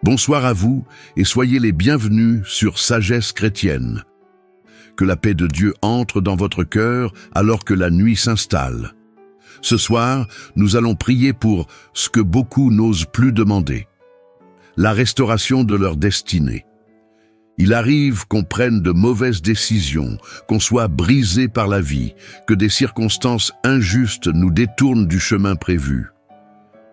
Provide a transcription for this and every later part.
Bonsoir à vous et soyez les bienvenus sur Sagesse chrétienne. Que la paix de Dieu entre dans votre cœur alors que la nuit s'installe. Ce soir, nous allons prier pour ce que beaucoup n'osent plus demander. La restauration de leur destinée. Il arrive qu'on prenne de mauvaises décisions, qu'on soit brisé par la vie, que des circonstances injustes nous détournent du chemin prévu.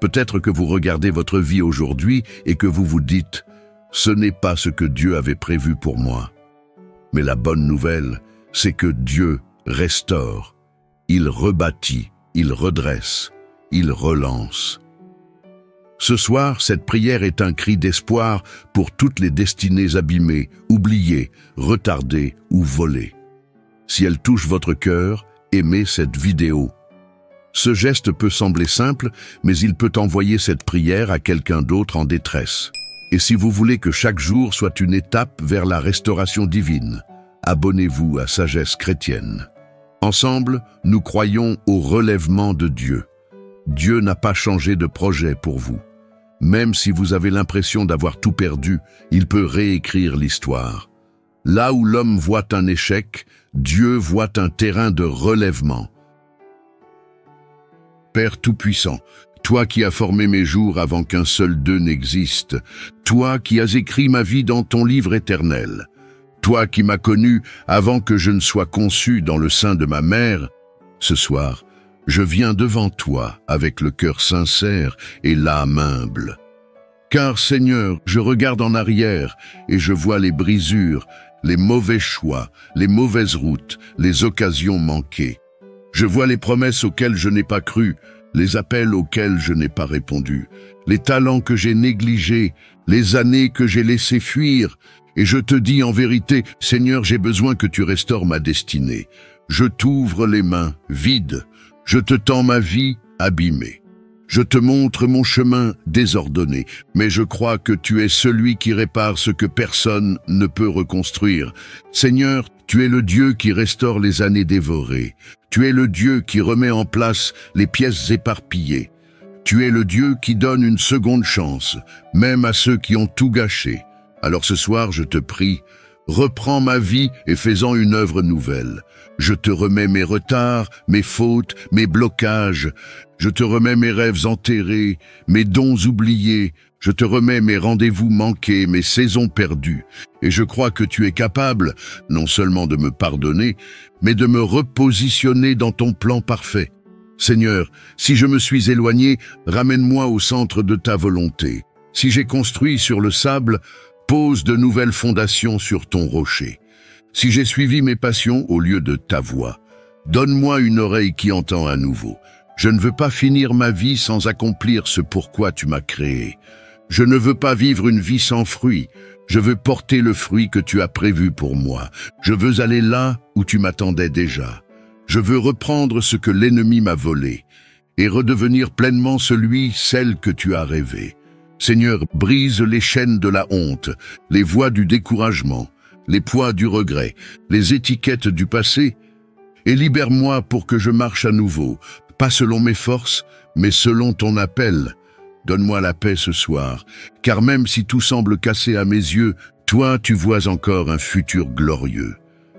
Peut-être que vous regardez votre vie aujourd'hui et que vous vous dites « Ce n'est pas ce que Dieu avait prévu pour moi ». Mais la bonne nouvelle, c'est que Dieu restaure. Il rebâtit, il redresse, il relance. Ce soir, cette prière est un cri d'espoir pour toutes les destinées abîmées, oubliées, retardées ou volées. Si elle touche votre cœur, aimez cette vidéo. Ce geste peut sembler simple, mais il peut envoyer cette prière à quelqu'un d'autre en détresse. Et si vous voulez que chaque jour soit une étape vers la restauration divine, abonnez-vous à Sagesse chrétienne. Ensemble, nous croyons au relèvement de Dieu. Dieu n'a pas changé de projet pour vous. Même si vous avez l'impression d'avoir tout perdu, il peut réécrire l'histoire. Là où l'homme voit un échec, Dieu voit un terrain de relèvement. Père Tout-Puissant, toi qui as formé mes jours avant qu'un seul d'eux n'existe, toi qui as écrit ma vie dans ton livre éternel, toi qui m'as connu avant que je ne sois conçu dans le sein de ma mère, ce soir, je viens devant toi avec le cœur sincère et l'âme humble. Car Seigneur, je regarde en arrière et je vois les brisures, les mauvais choix, les mauvaises routes, les occasions manquées. Je vois les promesses auxquelles je n'ai pas cru, les appels auxquels je n'ai pas répondu, les talents que j'ai négligés, les années que j'ai laissées fuir. Et je te dis en vérité, Seigneur, j'ai besoin que tu restaures ma destinée. Je t'ouvre les mains, vides. Je te tends ma vie, abîmée. Je te montre mon chemin désordonné, mais je crois que tu es celui qui répare ce que personne ne peut reconstruire. Seigneur, tu es le Dieu qui restaure les années dévorées. Tu es le Dieu qui remet en place les pièces éparpillées. Tu es le Dieu qui donne une seconde chance, même à ceux qui ont tout gâché. Alors ce soir, je te prie, reprends ma vie et fais-en une œuvre nouvelle. Je te remets mes retards, mes fautes, mes blocages. Je te remets mes rêves enterrés, mes dons oubliés. Je te remets mes rendez-vous manqués, mes saisons perdues. Et je crois que tu es capable, non seulement de me pardonner, mais de me repositionner dans ton plan parfait. Seigneur, si je me suis éloigné, ramène-moi au centre de ta volonté. Si j'ai construit sur le sable, pose de nouvelles fondations sur ton rocher. Si j'ai suivi mes passions au lieu de ta voix, donne-moi une oreille qui entend à nouveau. Je ne veux pas finir ma vie sans accomplir ce pourquoi tu m'as créé. Je ne veux pas vivre une vie sans fruit. Je veux porter le fruit que tu as prévu pour moi. Je veux aller là où tu m'attendais déjà. Je veux reprendre ce que l'ennemi m'a volé et redevenir pleinement celle que tu as rêvé. Seigneur, brise les chaînes de la honte, les voies du découragement, les poids du regret, les étiquettes du passé, et libère-moi pour que je marche à nouveau, pas selon mes forces, mais selon ton appel. Donne-moi la paix ce soir, car même si tout semble cassé à mes yeux, toi, tu vois encore un futur glorieux.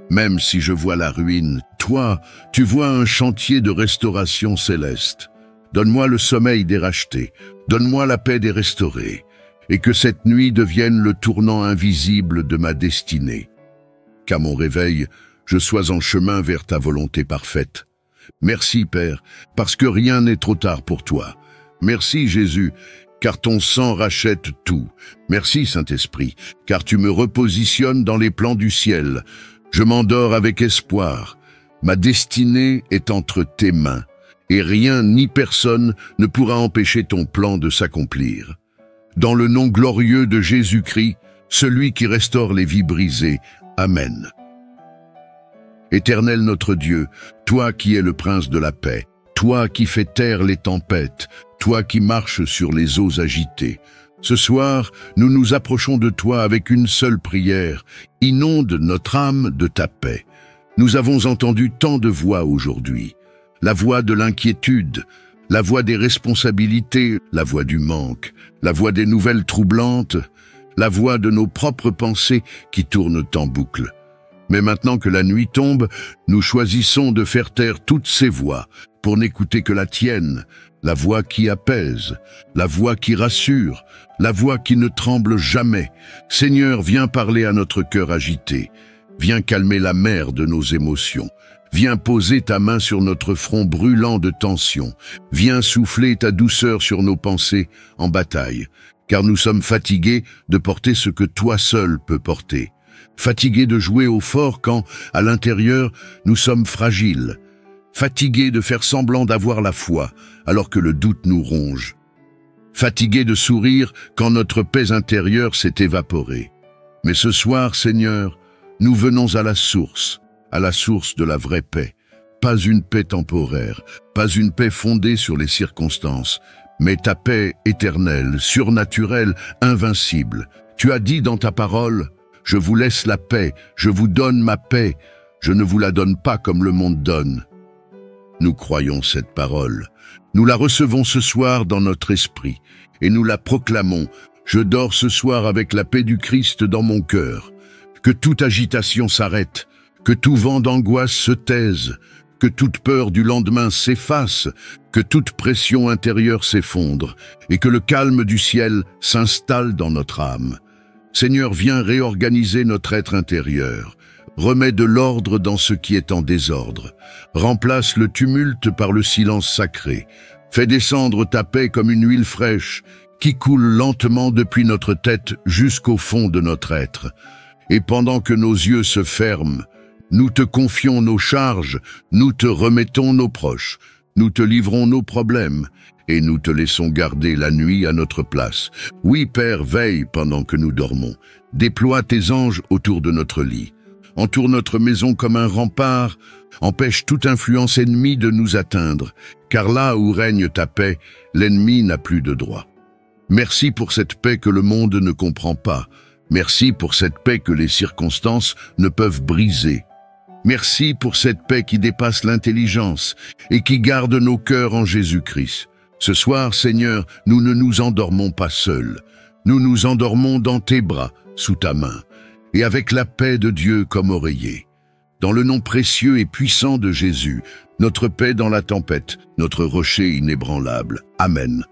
Même si je vois la ruine, toi, tu vois un chantier de restauration céleste. Donne-moi le sommeil des rachetés, donne-moi la paix des restaurés, et que cette nuit devienne le tournant invisible de ma destinée. Qu'à mon réveil, je sois en chemin vers ta volonté parfaite. Merci, Père, parce que rien n'est trop tard pour toi. Merci, Jésus, car ton sang rachète tout. Merci, Saint-Esprit, car tu me repositionnes dans les plans du ciel. Je m'endors avec espoir. Ma destinée est entre tes mains, et rien ni personne ne pourra empêcher ton plan de s'accomplir. Dans le nom glorieux de Jésus-Christ, celui qui restaure les vies brisées. Amen. Éternel notre Dieu, toi qui es le prince de la paix, toi qui fais taire les tempêtes, toi qui marches sur les eaux agitées, ce soir, nous nous approchons de toi avec une seule prière. Inonde notre âme de ta paix. Nous avons entendu tant de voix aujourd'hui. La voix de l'inquiétude, la voix des responsabilités, la voix du manque, la voix des nouvelles troublantes, la voix de nos propres pensées qui tournent en boucle. Mais maintenant que la nuit tombe, nous choisissons de faire taire toutes ces voix pour n'écouter que la tienne, la voix qui apaise, la voix qui rassure, la voix qui ne tremble jamais. Seigneur, viens parler à notre cœur agité, viens calmer la mer de nos émotions, viens poser ta main sur notre front brûlant de tension, viens souffler ta douceur sur nos pensées en bataille, car nous sommes fatigués de porter ce que toi seul peux porter. Fatigués de jouer au fort quand, à l'intérieur, nous sommes fragiles. Fatigués de faire semblant d'avoir la foi, alors que le doute nous ronge. Fatigués de sourire quand notre paix intérieure s'est évaporée. Mais ce soir, Seigneur, nous venons à la source de la vraie paix. Pas une paix temporaire, pas une paix fondée sur les circonstances, mais ta paix éternelle, surnaturelle, invincible. Tu as dit dans ta parole, « Je vous laisse la paix, je vous donne ma paix, je ne vous la donne pas comme le monde donne. » Nous croyons cette parole. Nous la recevons ce soir dans notre esprit et nous la proclamons. Je dors ce soir avec la paix du Christ dans mon cœur. Que toute agitation s'arrête, que tout vent d'angoisse se taise, que toute peur du lendemain s'efface, que toute pression intérieure s'effondre et que le calme du ciel s'installe dans notre âme. Seigneur, viens réorganiser notre être intérieur. Remets de l'ordre dans ce qui est en désordre. Remplace le tumulte par le silence sacré. Fais descendre ta paix comme une huile fraîche qui coule lentement depuis notre tête jusqu'au fond de notre être. Et pendant que nos yeux se ferment, nous te confions nos charges, nous te remettons nos proches, nous te livrons nos problèmes et nous te laissons garder la nuit à notre place. Oui, Père, veille pendant que nous dormons. Déploie tes anges autour de notre lit. Entoure notre maison comme un rempart, empêche toute influence ennemie de nous atteindre, car là où règne ta paix, l'ennemi n'a plus de droit. Merci pour cette paix que le monde ne comprend pas. Merci pour cette paix que les circonstances ne peuvent briser. Merci pour cette paix qui dépasse l'intelligence et qui garde nos cœurs en Jésus-Christ. Ce soir, Seigneur, nous ne nous endormons pas seuls. Nous nous endormons dans tes bras, sous ta main, et avec la paix de Dieu comme oreiller. Dans le nom précieux et puissant de Jésus, notre paix dans la tempête, notre rocher inébranlable. Amen.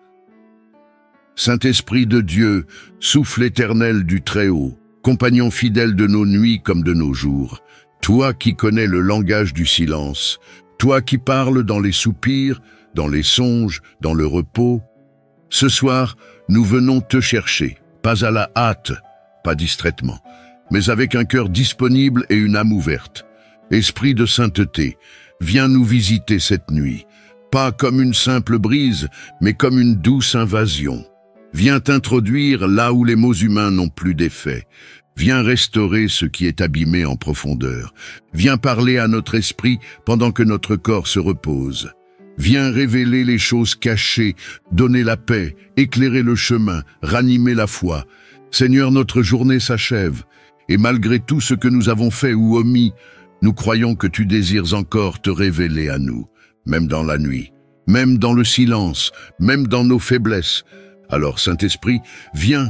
Saint-Esprit de Dieu, souffle éternel du Très-Haut, compagnon fidèle de nos nuits comme de nos jours, toi qui connais le langage du silence, toi qui parles dans les soupirs, dans les songes, dans le repos, ce soir, nous venons te chercher, pas à la hâte, pas distraitement, mais avec un cœur disponible et une âme ouverte. Esprit de sainteté, viens nous visiter cette nuit, pas comme une simple brise, mais comme une douce invasion. Viens t'introduire là où les mots humains n'ont plus d'effet. Viens restaurer ce qui est abîmé en profondeur. Viens parler à notre esprit pendant que notre corps se repose. Viens révéler les choses cachées, donner la paix, éclairer le chemin, ranimer la foi. Seigneur, notre journée s'achève, et malgré tout ce que nous avons fait ou omis, nous croyons que tu désires encore te révéler à nous, même dans la nuit, même dans le silence, même dans nos faiblesses. Alors, Saint-Esprit, viens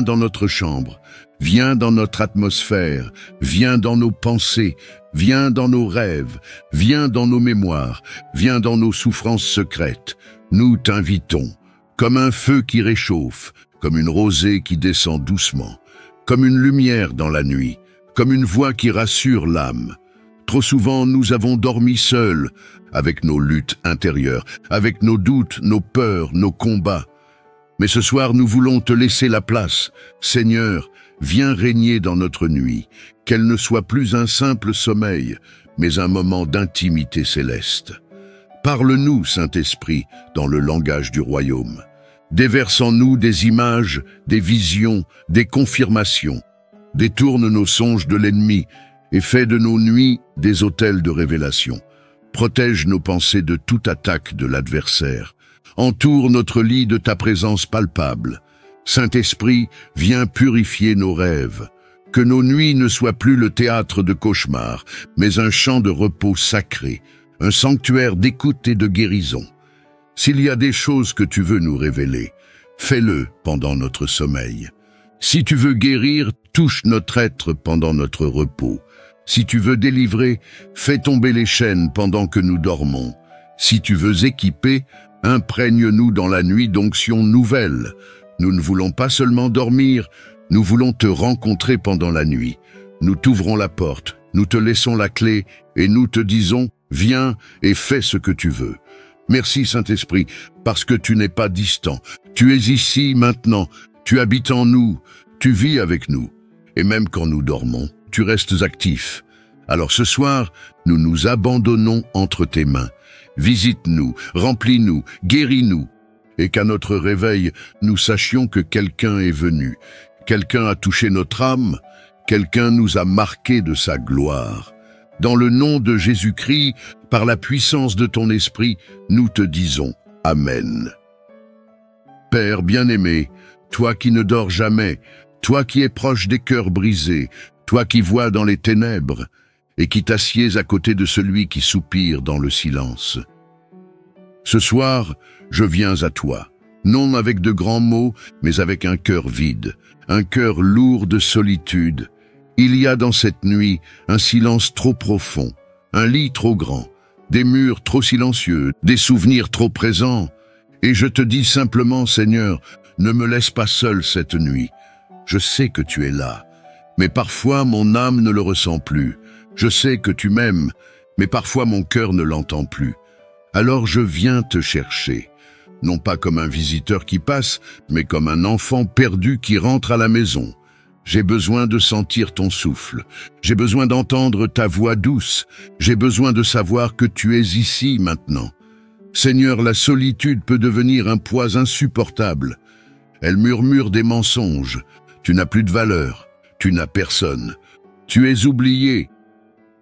dans notre chambre, viens dans notre atmosphère, viens dans nos pensées, viens dans nos rêves, viens dans nos mémoires, viens dans nos souffrances secrètes. Nous t'invitons, comme un feu qui réchauffe, comme une rosée qui descend doucement, comme une lumière dans la nuit, comme une voix qui rassure l'âme. Trop souvent, nous avons dormi seuls, avec nos luttes intérieures, avec nos doutes, nos peurs, nos combats. Mais ce soir, nous voulons te laisser la place. Seigneur, viens régner dans notre nuit, qu'elle ne soit plus un simple sommeil, mais un moment d'intimité céleste. Parle-nous, Saint-Esprit, dans le langage du royaume. Déverse en nous des images, des visions, des confirmations. Détourne nos songes de l'ennemi et fais de nos nuits des autels de révélation. Protège nos pensées de toute attaque de l'adversaire. Entoure notre lit de ta présence palpable. Saint-Esprit, viens purifier nos rêves. Que nos nuits ne soient plus le théâtre de cauchemars, mais un champ de repos sacré, un sanctuaire d'écoute et de guérison. S'il y a des choses que tu veux nous révéler, fais-le pendant notre sommeil. Si tu veux guérir, touche notre être pendant notre repos. Si tu veux délivrer, fais tomber les chaînes pendant que nous dormons. Si tu veux équiper, imprègne-nous dans la nuit d'onction nouvelle. Nous ne voulons pas seulement dormir, nous voulons te rencontrer pendant la nuit. Nous t'ouvrons la porte, nous te laissons la clé et nous te disons, viens et fais ce que tu veux. Merci Saint-Esprit, parce que tu n'es pas distant. Tu es ici maintenant, tu habites en nous, tu vis avec nous. Et même quand nous dormons, tu restes actif. Alors ce soir, nous nous abandonnons entre tes mains. Visite-nous, remplis-nous, guéris-nous. Et qu'à notre réveil, nous sachions que quelqu'un est venu. Quelqu'un a touché notre âme, quelqu'un nous a marqué de sa gloire. Dans le nom de Jésus-Christ, par la puissance de ton esprit, nous te disons Amen. Père bien-aimé, toi qui ne dors jamais, toi qui es proche des cœurs brisés, toi qui vois dans les ténèbres, et qui t'assieds à côté de celui qui soupire dans le silence. Ce soir, je viens à toi, non avec de grands mots, mais avec un cœur vide, un cœur lourd de solitude. Il y a dans cette nuit un silence trop profond, un lit trop grand, des murs trop silencieux, des souvenirs trop présents. Et je te dis simplement, Seigneur, ne me laisse pas seul cette nuit. Je sais que tu es là, mais parfois mon âme ne le ressent plus. Je sais que tu m'aimes, mais parfois mon cœur ne l'entend plus. Alors je viens te chercher, non pas comme un visiteur qui passe, mais comme un enfant perdu qui rentre à la maison. J'ai besoin de sentir ton souffle, j'ai besoin d'entendre ta voix douce, j'ai besoin de savoir que tu es ici maintenant. Seigneur, la solitude peut devenir un poids insupportable. Elle murmure des mensonges. Tu n'as plus de valeur, tu n'as personne. Tu es oublié.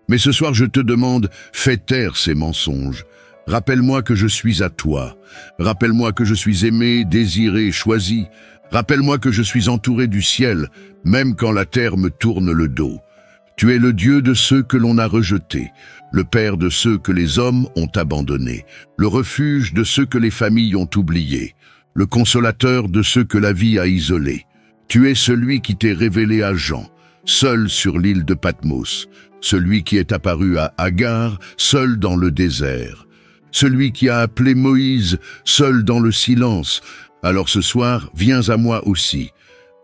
Mais ce soir, je te demande, fais taire ces mensonges. Rappelle-moi que je suis à toi. Rappelle-moi que je suis aimé, désiré, choisi. Rappelle-moi que je suis entouré du ciel, même quand la terre me tourne le dos. Tu es le Dieu de ceux que l'on a rejetés, le Père de ceux que les hommes ont abandonnés, le refuge de ceux que les familles ont oubliés, le consolateur de ceux que la vie a isolés. Tu es celui qui t'est révélé à Jean, seul sur l'île de Patmos, celui qui est apparu à Agar, seul dans le désert, celui qui a appelé Moïse, seul dans le silence. Alors ce soir, viens à moi aussi.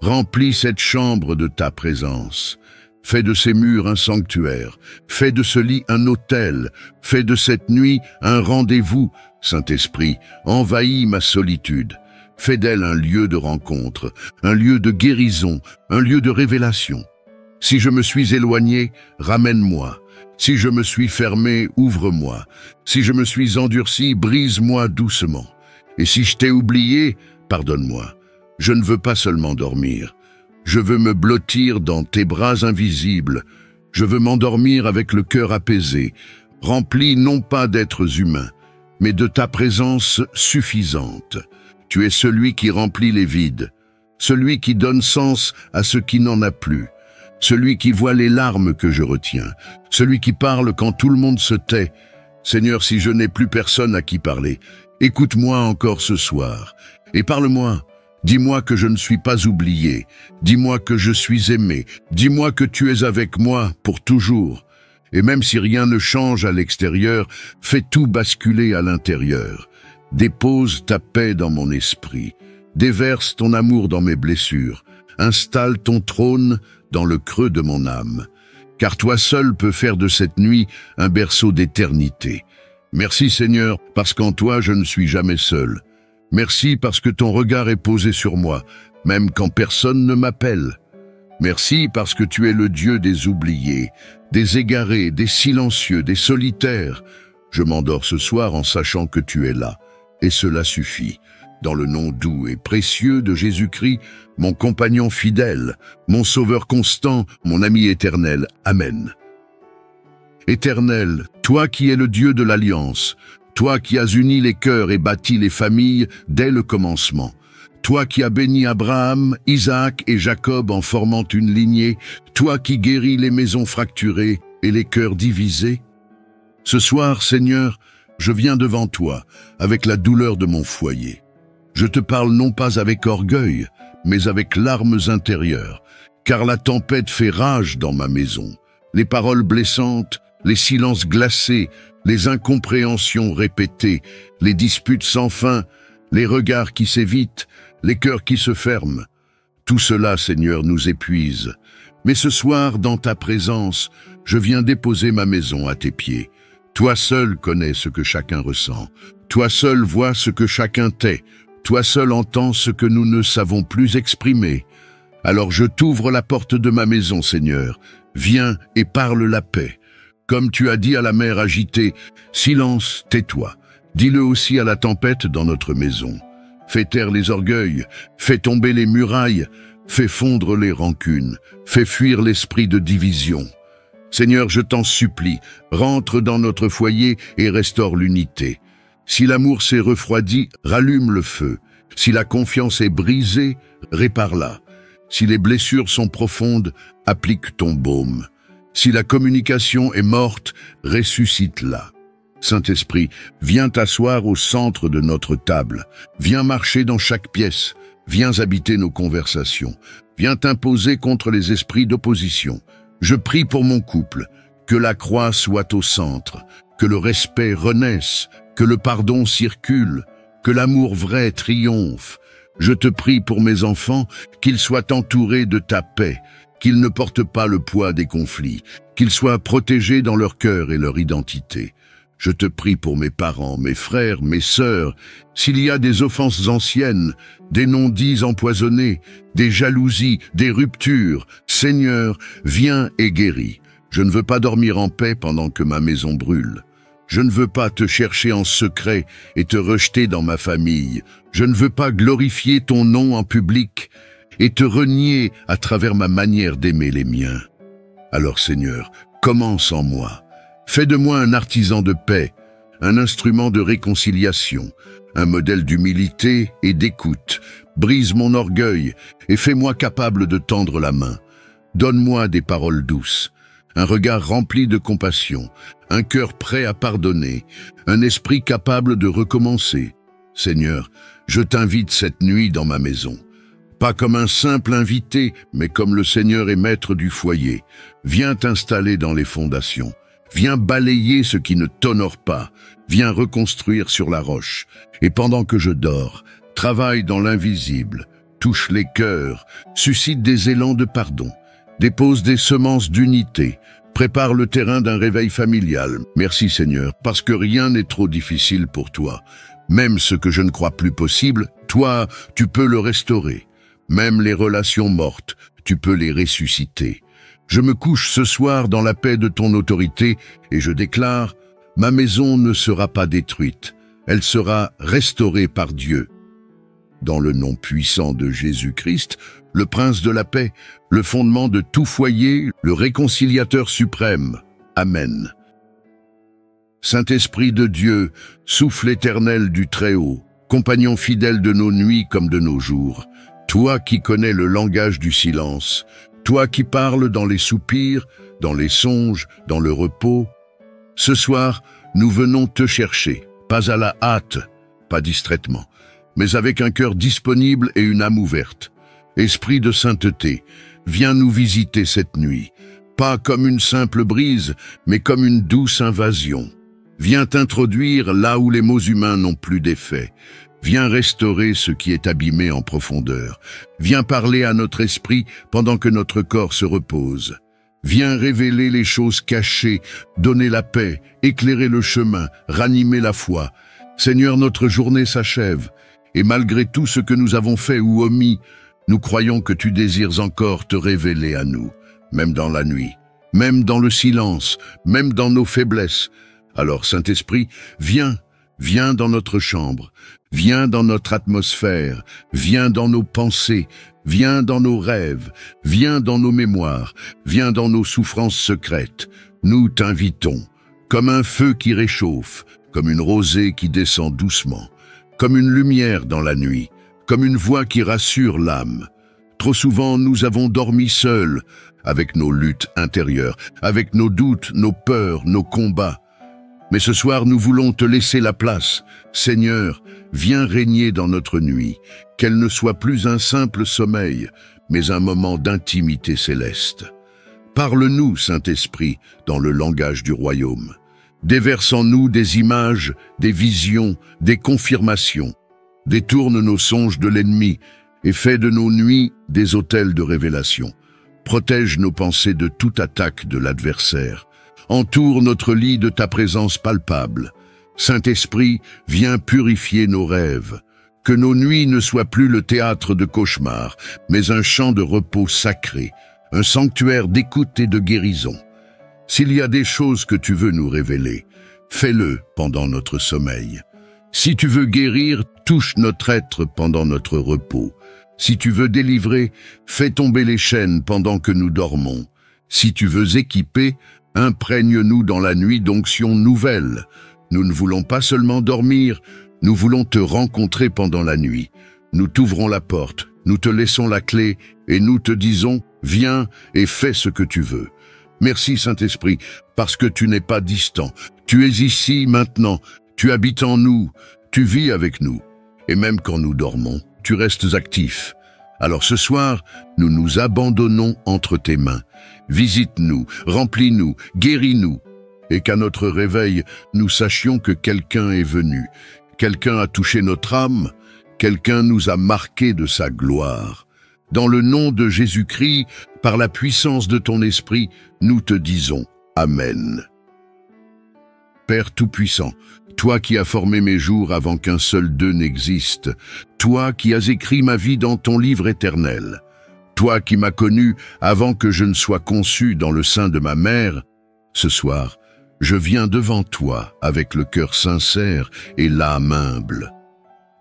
Remplis cette chambre de ta présence. Fais de ces murs un sanctuaire. Fais de ce lit un autel. Fais de cette nuit un rendez-vous. Saint-Esprit, envahis ma solitude. Fais d'elle un lieu de rencontre, un lieu de guérison, un lieu de révélation. Si je me suis éloigné, ramène-moi. Si je me suis fermé, ouvre-moi. Si je me suis endurci, brise-moi doucement. Et si je t'ai oublié, pardonne-moi. Je ne veux pas seulement dormir. Je veux me blottir dans tes bras invisibles. Je veux m'endormir avec le cœur apaisé, rempli non pas d'êtres humains, mais de ta présence suffisante. Tu es celui qui remplit les vides, celui qui donne sens à ce qui n'en a plus, celui qui voit les larmes que je retiens, celui qui parle quand tout le monde se tait. Seigneur, si je n'ai plus personne à qui parler, écoute-moi encore ce soir et parle-moi. Dis-moi que je ne suis pas oublié, dis-moi que je suis aimé, dis-moi que tu es avec moi pour toujours. Et même si rien ne change à l'extérieur, fais tout basculer à l'intérieur. Dépose ta paix dans mon esprit, déverse ton amour dans mes blessures, installe ton trône dans le creux de mon âme. Car toi seul peux faire de cette nuit un berceau d'éternité. Merci Seigneur, parce qu'en toi je ne suis jamais seul. Merci parce que ton regard est posé sur moi, même quand personne ne m'appelle. Merci parce que tu es le Dieu des oubliés, des égarés, des silencieux, des solitaires. Je m'endors ce soir en sachant que tu es là, et cela suffit. Dans le nom doux et précieux de Jésus-Christ, mon compagnon fidèle, mon sauveur constant, mon ami éternel. Amen. Éternel, toi qui es le Dieu de l'Alliance, toi qui as uni les cœurs et bâti les familles dès le commencement, toi qui as béni Abraham, Isaac et Jacob en formant une lignée, toi qui guéris les maisons fracturées et les cœurs divisés. Ce soir, Seigneur, Je viens devant toi, avec la douleur de mon foyer. Je te parle non pas avec orgueil, mais avec larmes intérieures, car la tempête fait rage dans ma maison. Les paroles blessantes, les silences glacés, les incompréhensions répétées, les disputes sans fin, les regards qui s'évitent, les cœurs qui se ferment. Tout cela, Seigneur, nous épuise. Mais ce soir, dans ta présence, je viens déposer ma maison à tes pieds. Toi seul connais ce que chacun ressent. Toi seul vois ce que chacun tait. Toi seul entends ce que nous ne savons plus exprimer. Alors je t'ouvre la porte de ma maison, Seigneur. Viens et parle la paix. Comme tu as dit à la mer agitée, silence, tais-toi. Dis-le aussi à la tempête dans notre maison. Fais taire les orgueils, fais tomber les murailles, fais fondre les rancunes, fais fuir l'esprit de division. Seigneur, je t'en supplie, rentre dans notre foyer et restaure l'unité. Si l'amour s'est refroidi, rallume le feu. Si la confiance est brisée, répare-la. Si les blessures sont profondes, applique ton baume. Si la communication est morte, ressuscite-la. Saint-Esprit, viens t'asseoir au centre de notre table. Viens marcher dans chaque pièce. Viens habiter nos conversations. Viens t'imposer contre les esprits d'opposition. Je prie pour mon couple, que la croix soit au centre, que le respect renaisse, que le pardon circule, que l'amour vrai triomphe. Je te prie pour mes enfants, qu'ils soient entourés de ta paix, qu'ils ne portent pas le poids des conflits, qu'ils soient protégés dans leur cœur et leur identité. Je te prie pour mes parents, mes frères, mes sœurs, s'il y a des offenses anciennes, des non-dits empoisonnés, des jalousies, des ruptures, Seigneur, viens et guéris. Je ne veux pas dormir en paix pendant que ma maison brûle. Je ne veux pas te chercher en secret et te rejeter dans ma famille. Je ne veux pas glorifier ton nom en public et te renier à travers ma manière d'aimer les miens. Alors Seigneur, commence en moi. Fais de moi un artisan de paix, un instrument de réconciliation, un modèle d'humilité et d'écoute. Brise mon orgueil et fais-moi capable de tendre la main. Donne-moi des paroles douces, un regard rempli de compassion, un cœur prêt à pardonner, un esprit capable de recommencer. Seigneur, je t'invite cette nuit dans ma maison. Pas comme un simple invité, mais comme le Seigneur est maître du foyer. Viens t'installer dans les fondations. Viens balayer ce qui ne t'honore pas. Viens reconstruire sur la roche. Et pendant que je dors, travaille dans l'invisible. Touche les cœurs. Suscite des élans de pardon. Dépose des semences d'unité. Prépare le terrain d'un réveil familial. Merci Seigneur, parce que rien n'est trop difficile pour toi. Même ce que je ne crois plus possible, toi, tu peux le restaurer. Même les relations mortes, tu peux les ressusciter. Je me couche ce soir dans la paix de ton autorité et je déclare, ma maison ne sera pas détruite, elle sera restaurée par Dieu. Dans le nom puissant de Jésus-Christ, le Prince de la paix, le fondement de tout foyer, le réconciliateur suprême. Amen. Saint-Esprit de Dieu, souffle éternel du Très-Haut, compagnon fidèle de nos nuits comme de nos jours, toi qui connais le langage du silence, toi qui parles dans les soupirs, dans les songes, dans le repos. Ce soir, nous venons te chercher, pas à la hâte, pas distraitement, mais avec un cœur disponible et une âme ouverte. Esprit de sainteté, viens nous visiter cette nuit, pas comme une simple brise, mais comme une douce invasion. Viens t'introduire là où les mots humains n'ont plus d'effet. Viens restaurer ce qui est abîmé en profondeur. Viens parler à notre esprit pendant que notre corps se repose. Viens révéler les choses cachées, donner la paix, éclairer le chemin, ranimer la foi. Seigneur, notre journée s'achève, et malgré tout ce que nous avons fait ou omis, nous croyons que tu désires encore te révéler à nous, même dans la nuit, même dans le silence, même dans nos faiblesses. Alors, Saint-Esprit, viens dans notre chambre, viens dans notre atmosphère, viens dans nos pensées, viens dans nos rêves, viens dans nos mémoires, viens dans nos souffrances secrètes. Nous t'invitons, comme un feu qui réchauffe, comme une rosée qui descend doucement, comme une lumière dans la nuit, comme une voix qui rassure l'âme. Trop souvent, nous avons dormi seuls, avec nos luttes intérieures, avec nos doutes, nos peurs, nos combats. Mais ce soir, nous voulons te laisser la place. Seigneur, viens régner dans notre nuit, qu'elle ne soit plus un simple sommeil, mais un moment d'intimité céleste. Parle-nous, Saint-Esprit, dans le langage du royaume. Déverse en nous des images, des visions, des confirmations. Détourne nos songes de l'ennemi et fais de nos nuits des autels de révélation. Protège nos pensées de toute attaque de l'adversaire. Entoure notre lit de ta présence palpable. Saint-Esprit, viens purifier nos rêves. Que nos nuits ne soient plus le théâtre de cauchemars, mais un champ de repos sacré, un sanctuaire d'écoute et de guérison. S'il y a des choses que tu veux nous révéler, fais-le pendant notre sommeil. Si tu veux guérir, touche notre être pendant notre repos. Si tu veux délivrer, fais tomber les chaînes pendant que nous dormons. Si tu veux équiper, imprègne-nous dans la nuit d'onction nouvelle. Nous ne voulons pas seulement dormir, nous voulons te rencontrer pendant la nuit. Nous t'ouvrons la porte, nous te laissons la clé et nous te disons, viens et fais ce que tu veux. Merci Saint-Esprit, parce que tu n'es pas distant. Tu es ici maintenant, tu habites en nous, tu vis avec nous. Et même quand nous dormons, tu restes actif. Alors ce soir, nous nous abandonnons entre tes mains. Visite-nous, remplis-nous, guéris-nous. Et qu'à notre réveil, nous sachions que quelqu'un est venu. Quelqu'un a touché notre âme, quelqu'un nous a marqué de sa gloire. Dans le nom de Jésus-Christ, par la puissance de ton esprit, nous te disons Amen. Père Tout-Puissant, toi qui as formé mes jours avant qu'un seul d'eux n'existe, toi qui as écrit ma vie dans ton livre éternel, toi qui m'as connu avant que je ne sois conçu dans le sein de ma mère, ce soir, je viens devant toi avec le cœur sincère et l'âme humble.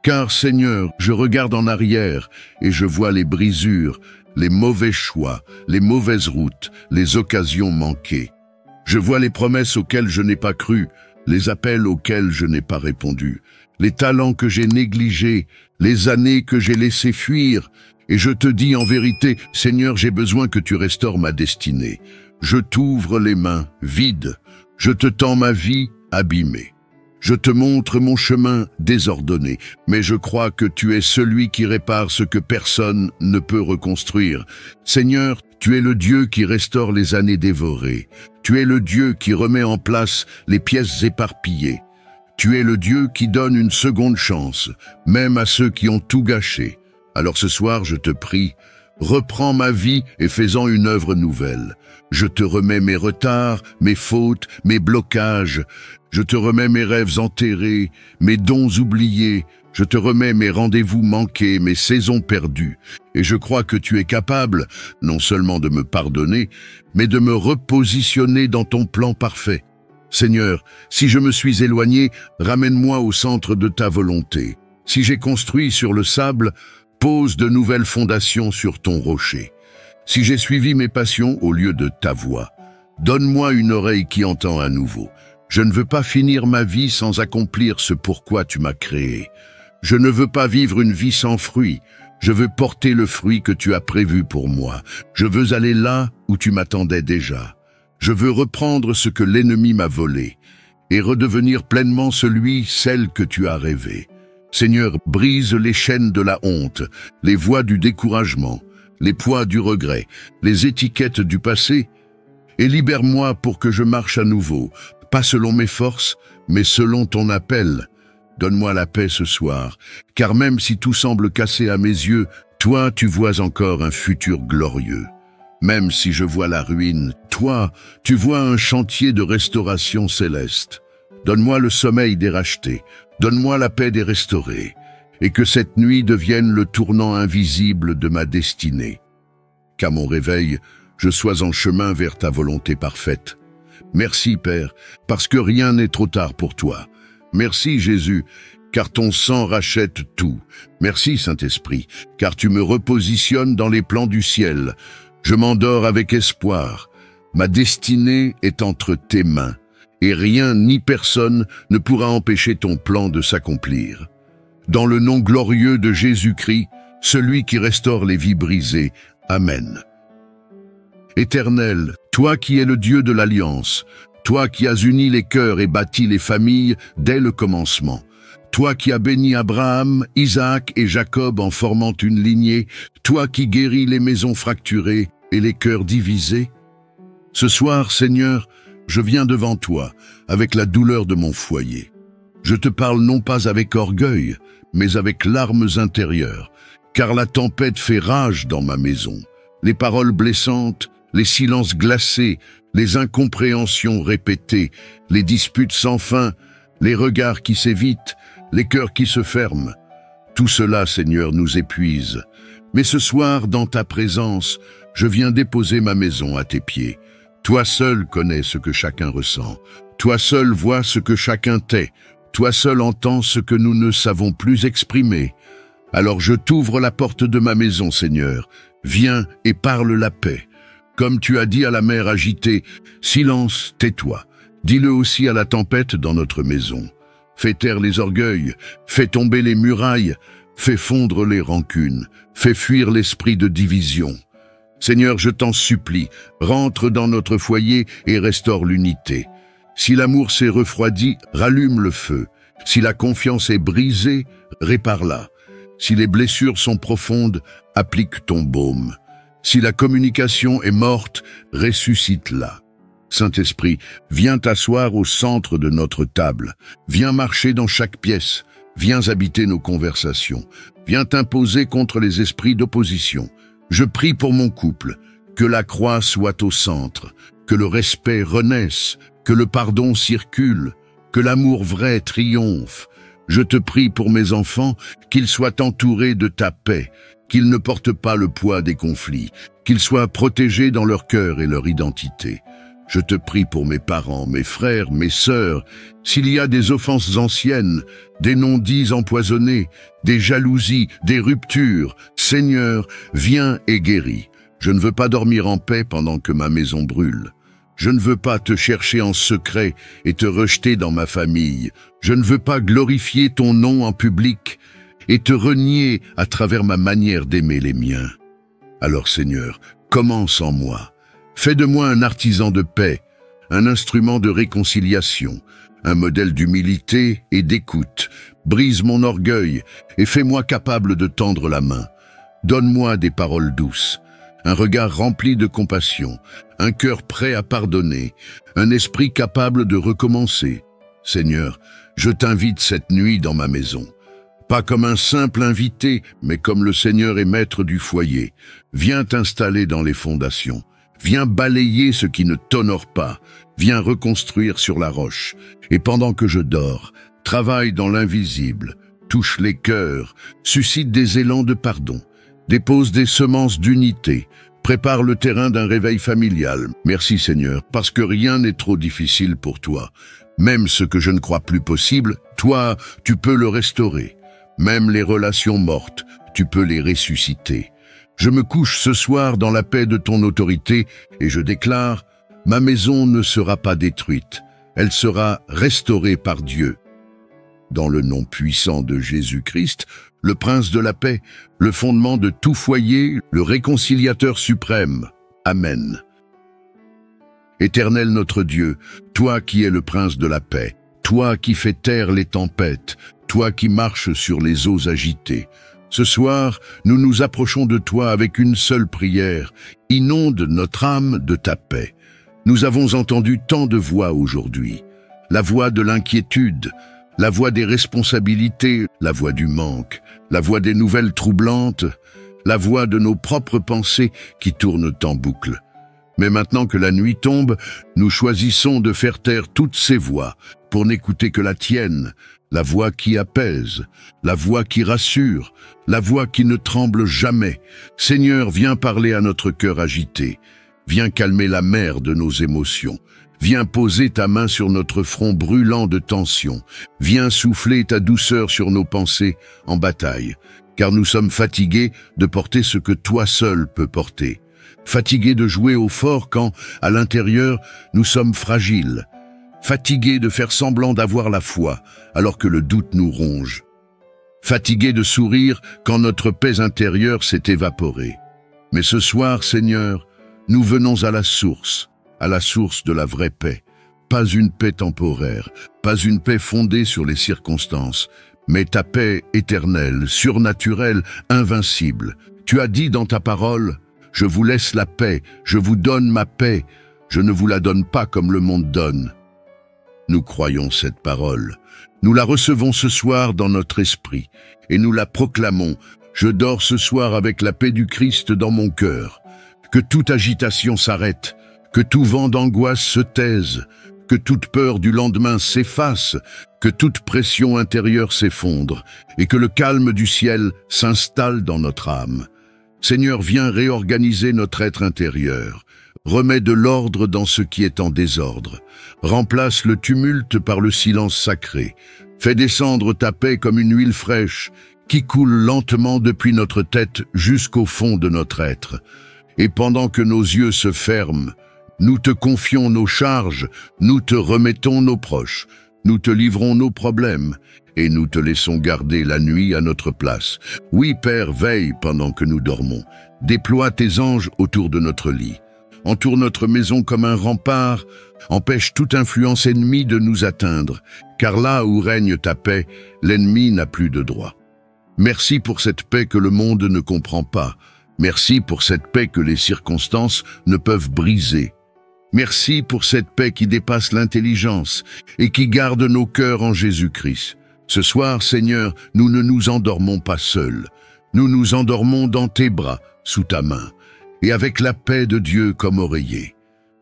Car, Seigneur, je regarde en arrière et je vois les brisures, les mauvais choix, les mauvaises routes, les occasions manquées. Je vois les promesses auxquelles je n'ai pas cru, les appels auxquels je n'ai pas répondu, les talents que j'ai négligés, les années que j'ai laissées fuir. Et je te dis en vérité, Seigneur, j'ai besoin que tu restaures ma destinée. Je t'ouvre les mains, vides. Je te tends ma vie, abîmée. Je te montre mon chemin désordonné, mais je crois que tu es celui qui répare ce que personne ne peut reconstruire. Seigneur, tu es le Dieu qui restaure les années dévorées. Tu es le Dieu qui remet en place les pièces éparpillées. Tu es le Dieu qui donne une seconde chance, même à ceux qui ont tout gâché. Alors ce soir, je te prie, reprends ma vie et fais-en une œuvre nouvelle. Je te remets mes retards, mes fautes, mes blocages. Je te remets mes rêves enterrés, mes dons oubliés. Je te remets mes rendez-vous manqués, mes saisons perdues. Et je crois que tu es capable, non seulement de me pardonner, mais de me repositionner dans ton plan parfait. Seigneur, si je me suis éloigné, ramène-moi au centre de ta volonté. Si j'ai construit sur le sable, pose de nouvelles fondations sur ton rocher. Si j'ai suivi mes passions au lieu de ta voix, donne-moi une oreille qui entend à nouveau. Je ne veux pas finir ma vie sans accomplir ce pourquoi tu m'as créé. Je ne veux pas vivre une vie sans fruit. Je veux porter le fruit que tu as prévu pour moi. Je veux aller là où tu m'attendais déjà. Je veux reprendre ce que l'ennemi m'a volé et redevenir pleinement celle que tu as rêvé. Seigneur, brise les chaînes de la honte, les voies du découragement, les poids du regret, les étiquettes du passé, et libère-moi pour que je marche à nouveau, pas selon mes forces, mais selon ton appel. Donne-moi la paix ce soir, car même si tout semble cassé à mes yeux, toi, tu vois encore un futur glorieux. Même si je vois la ruine, toi, tu vois un chantier de restauration céleste. Donne-moi le sommeil des rachetés, donne-moi la paix des restaurés, et que cette nuit devienne le tournant invisible de ma destinée. Qu'à mon réveil, je sois en chemin vers ta volonté parfaite. Merci, Père, parce que rien n'est trop tard pour toi. Merci, Jésus, car ton sang rachète tout. Merci, Saint-Esprit, car tu me repositionnes dans les plans du ciel. Je m'endors avec espoir. Ma destinée est entre tes mains, et rien ni personne ne pourra empêcher ton plan de s'accomplir. Dans le nom glorieux de Jésus-Christ, celui qui restaure les vies brisées. Amen. Éternel, toi qui es le Dieu de l'Alliance, toi qui as uni les cœurs et bâti les familles dès le commencement, toi qui as béni Abraham, Isaac et Jacob en formant une lignée, toi qui guéris les maisons fracturées et les cœurs divisés. Ce soir, Seigneur, je viens devant toi avec la douleur de mon foyer. Je te parle non pas avec orgueil, mais avec larmes intérieures, car la tempête fait rage dans ma maison. Les paroles blessantes, les silences glacés, les incompréhensions répétées, les disputes sans fin, les regards qui s'évitent, les cœurs qui se ferment. Tout cela, Seigneur, nous épuise. Mais ce soir, dans ta présence, je viens déposer ma maison à tes pieds. Toi seul connais ce que chacun ressent. Toi seul vois ce que chacun tait. Toi seul entends ce que nous ne savons plus exprimer. Alors je t'ouvre la porte de ma maison, Seigneur. Viens et parle la paix. Comme tu as dit à la mer agitée, silence, tais-toi. Dis-le aussi à la tempête dans notre maison. Fais taire les orgueils, fais tomber les murailles, fais fondre les rancunes, fais fuir l'esprit de division. Seigneur, je t'en supplie, rentre dans notre foyer et restaure l'unité. Si l'amour s'est refroidi, rallume le feu. Si la confiance est brisée, répare-la. Si les blessures sont profondes, applique ton baume. Si la communication est morte, ressuscite-la. Saint-Esprit, viens t'asseoir au centre de notre table. Viens marcher dans chaque pièce. Viens habiter nos conversations. Viens t'imposer contre les esprits d'opposition. Je prie pour mon couple, que la croix soit au centre, que le respect renaisse, que le pardon circule, que l'amour vrai triomphe. Je te prie pour mes enfants, qu'ils soient entourés de ta paix, qu'ils ne portent pas le poids des conflits, qu'ils soient protégés dans leur cœur et leur identité. Je te prie pour mes parents, mes frères, mes sœurs, s'il y a des offenses anciennes, des non-dits empoisonnés, des jalousies, des ruptures, Seigneur, viens et guéris. Je ne veux pas dormir en paix pendant que ma maison brûle. Je ne veux pas te chercher en secret et te rejeter dans ma famille. Je ne veux pas glorifier ton nom en public et te renier à travers ma manière d'aimer les miens. Alors Seigneur, commence en moi. Fais de moi un artisan de paix, un instrument de réconciliation, un modèle d'humilité et d'écoute. Brise mon orgueil et fais-moi capable de tendre la main. Donne-moi des paroles douces, un regard rempli de compassion, un cœur prêt à pardonner, un esprit capable de recommencer. Seigneur, je t'invite cette nuit dans ma maison. Pas comme un simple invité, mais comme le Seigneur est maître du foyer. Viens t'installer dans les fondations. Viens balayer ce qui ne t'honore pas. Viens reconstruire sur la roche. Et pendant que je dors, travaille dans l'invisible. Touche les cœurs. Suscite des élans de pardon. Dépose des semences d'unité. Prépare le terrain d'un réveil familial. Merci Seigneur, parce que rien n'est trop difficile pour toi. Même ce que je ne crois plus possible, toi, tu peux le restaurer. Même les relations mortes, tu peux les ressusciter. Je me couche ce soir dans la paix de ton autorité et je déclare, ma maison ne sera pas détruite, elle sera restaurée par Dieu. Dans le nom puissant de Jésus-Christ, le Prince de la paix, le fondement de tout foyer, le réconciliateur suprême. Amen. Éternel notre Dieu, toi qui es le Prince de la paix, toi qui fais taire les tempêtes, toi qui marches sur les eaux agitées, ce soir, nous nous approchons de toi avec une seule prière. Inonde notre âme de ta paix. Nous avons entendu tant de voix aujourd'hui. La voix de l'inquiétude, la voix des responsabilités, la voix du manque, la voix des nouvelles troublantes, la voix de nos propres pensées qui tournent en boucle. Mais maintenant que la nuit tombe, nous choisissons de faire taire toutes ces voix pour n'écouter que la tienne, la voix qui apaise, la voix qui rassure, la voix qui ne tremble jamais. Seigneur, viens parler à notre cœur agité. Viens calmer la mer de nos émotions. Viens poser ta main sur notre front brûlant de tension. Viens souffler ta douceur sur nos pensées en bataille, car nous sommes fatigués de porter ce que toi seul peux porter. Fatigués de jouer au fort quand, à l'intérieur, nous sommes fragiles. Fatigués de faire semblant d'avoir la foi, alors que le doute nous ronge. Fatigués de sourire quand notre paix intérieure s'est évaporée. Mais ce soir, Seigneur, nous venons à la source de la vraie paix. pas une paix temporaire, pas une paix fondée sur les circonstances, mais ta paix éternelle, surnaturelle, invincible. Tu as dit dans ta parole, « Je vous laisse la paix, je vous donne ma paix, je ne vous la donne pas comme le monde donne. » Nous croyons cette parole. Nous la recevons ce soir dans notre esprit et nous la proclamons. Je dors ce soir avec la paix du Christ dans mon cœur. Que toute agitation s'arrête, que tout vent d'angoisse se taise, que toute peur du lendemain s'efface, que toute pression intérieure s'effondre et que le calme du ciel s'installe dans notre âme. Seigneur, viens réorganiser notre être intérieur. Remets de l'ordre dans ce qui est en désordre. Remplace le tumulte par le silence sacré. Fais descendre ta paix comme une huile fraîche qui coule lentement depuis notre tête jusqu'au fond de notre être. Et pendant que nos yeux se ferment, nous te confions nos charges, nous te remettons nos proches, nous te livrons nos problèmes et nous te laissons garder la nuit à notre place. Oui, Père, veille pendant que nous dormons. Déploie tes anges autour de notre lit. Entoure notre maison comme un rempart, empêche toute influence ennemie de nous atteindre, car là où règne ta paix, l'ennemi n'a plus de droit. Merci pour cette paix que le monde ne comprend pas. Merci pour cette paix que les circonstances ne peuvent briser. Merci pour cette paix qui dépasse l'intelligence et qui garde nos cœurs en Jésus-Christ. Ce soir, Seigneur, nous ne nous endormons pas seuls. Nous nous endormons dans tes bras, sous ta main, et avec la paix de Dieu comme oreiller.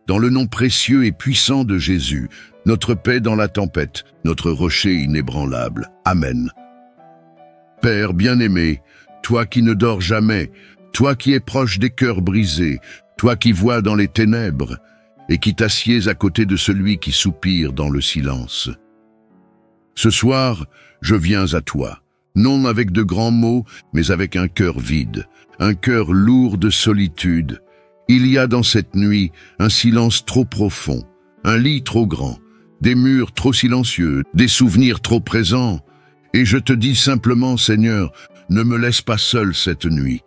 Dans le nom précieux et puissant de Jésus, notre paix dans la tempête, notre rocher inébranlable. Amen. Père bien-aimé, toi qui ne dors jamais, toi qui es proche des cœurs brisés, toi qui vois dans les ténèbres, et qui t'assieds à côté de celui qui soupire dans le silence. Ce soir, je viens à toi, non avec de grands mots, mais avec un cœur vide, un cœur lourd de solitude. Il y a dans cette nuit un silence trop profond, un lit trop grand, des murs trop silencieux, des souvenirs trop présents. Et je te dis simplement, Seigneur, ne me laisse pas seul cette nuit.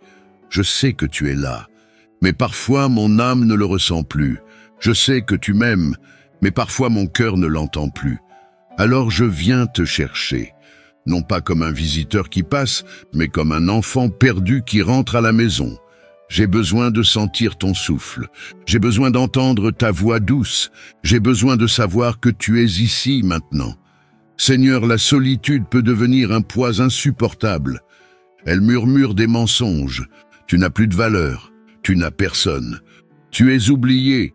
Je sais que tu es là, mais parfois mon âme ne le ressent plus. Je sais que tu m'aimes, mais parfois mon cœur ne l'entend plus. Alors je viens te chercher, non pas comme un visiteur qui passe, mais comme un enfant perdu qui rentre à la maison. J'ai besoin de sentir ton souffle, j'ai besoin d'entendre ta voix douce, j'ai besoin de savoir que tu es ici maintenant. Seigneur, la solitude peut devenir un poids insupportable. Elle murmure des mensonges. Tu n'as plus de valeur, tu n'as personne, tu es oublié.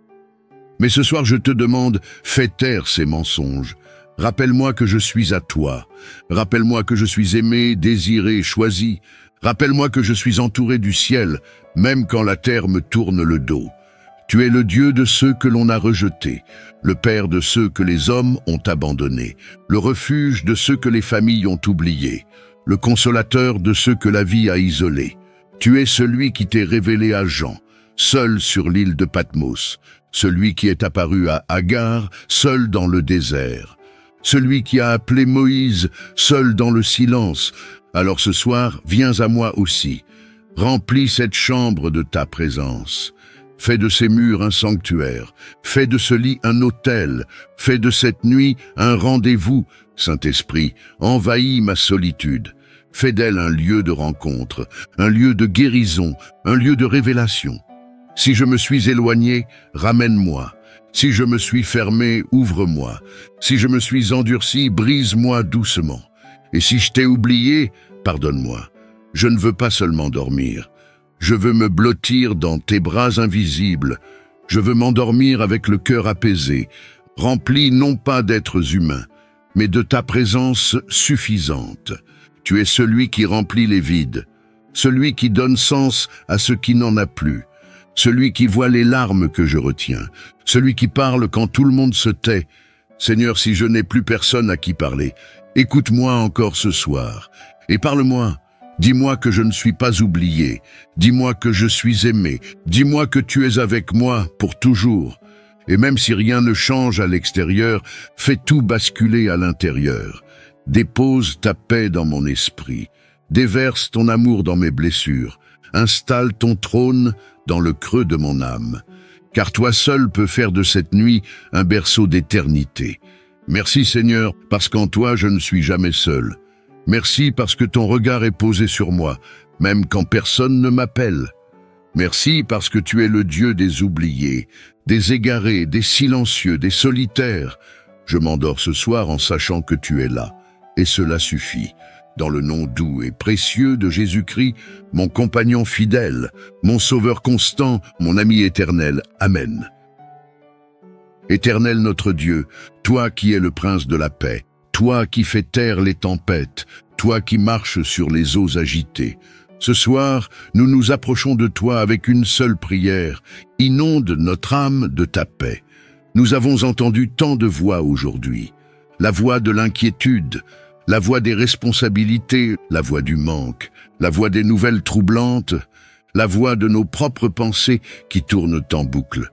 Mais ce soir je te demande, fais taire ces mensonges. Rappelle-moi que je suis à toi. Rappelle-moi que je suis aimé, désiré, choisi. Rappelle-moi que je suis entouré du ciel, même quand la terre me tourne le dos. Tu es le Dieu de ceux que l'on a rejetés, le Père de ceux que les hommes ont abandonnés, le refuge de ceux que les familles ont oubliés, le consolateur de ceux que la vie a isolés. Tu es celui qui t'est révélé à Jean, seul sur l'île de Patmos, celui qui est apparu à Agar, seul dans le désert, celui qui a appelé Moïse, seul dans le silence. Alors ce soir, viens à moi aussi. Remplis cette chambre de ta présence. Fais de ces murs un sanctuaire. Fais de ce lit un autel. Fais de cette nuit un rendez-vous. Saint-Esprit, envahis ma solitude. Fais d'elle un lieu de rencontre, un lieu de guérison, un lieu de révélation. Si je me suis éloigné, ramène-moi. Si je me suis fermé, ouvre-moi. Si je me suis endurci, brise-moi doucement. Et si je t'ai oublié, pardonne-moi. Je ne veux pas seulement dormir. Je veux me blottir dans tes bras invisibles. Je veux m'endormir avec le cœur apaisé, rempli non pas d'êtres humains, mais de ta présence suffisante. Tu es celui qui remplit les vides, celui qui donne sens à ce qui n'en a plus, celui qui voit les larmes que je retiens, celui qui parle quand tout le monde se tait. Seigneur, si je n'ai plus personne à qui parler, écoute-moi encore ce soir et parle-moi. Dis-moi que je ne suis pas oublié, dis-moi que je suis aimé, dis-moi que tu es avec moi pour toujours. Et même si rien ne change à l'extérieur, fais tout basculer à l'intérieur. Dépose ta paix dans mon esprit, déverse ton amour dans mes blessures, installe ton trône dans le creux de mon âme. car toi seul peux faire de cette nuit un berceau d'éternité. Merci Seigneur, parce qu'en toi je ne suis jamais seul. Merci parce que ton regard est posé sur moi, même quand personne ne m'appelle. Merci parce que tu es le Dieu des oubliés, des égarés, des silencieux, des solitaires. Je m'endors ce soir en sachant que tu es là, et cela suffit. Dans le nom doux et précieux de Jésus-Christ, mon compagnon fidèle, mon sauveur constant, mon ami éternel. Amen. Éternel notre Dieu, toi qui es le prince de la paix, toi qui fais taire les tempêtes, toi qui marches sur les eaux agitées, ce soir, nous nous approchons de toi avec une seule prière. Inonde notre âme de ta paix. Nous avons entendu tant de voix aujourd'hui. La voix de l'inquiétude, la voix des responsabilités, la voix du manque, la voix des nouvelles troublantes, la voix de nos propres pensées qui tournent en boucle.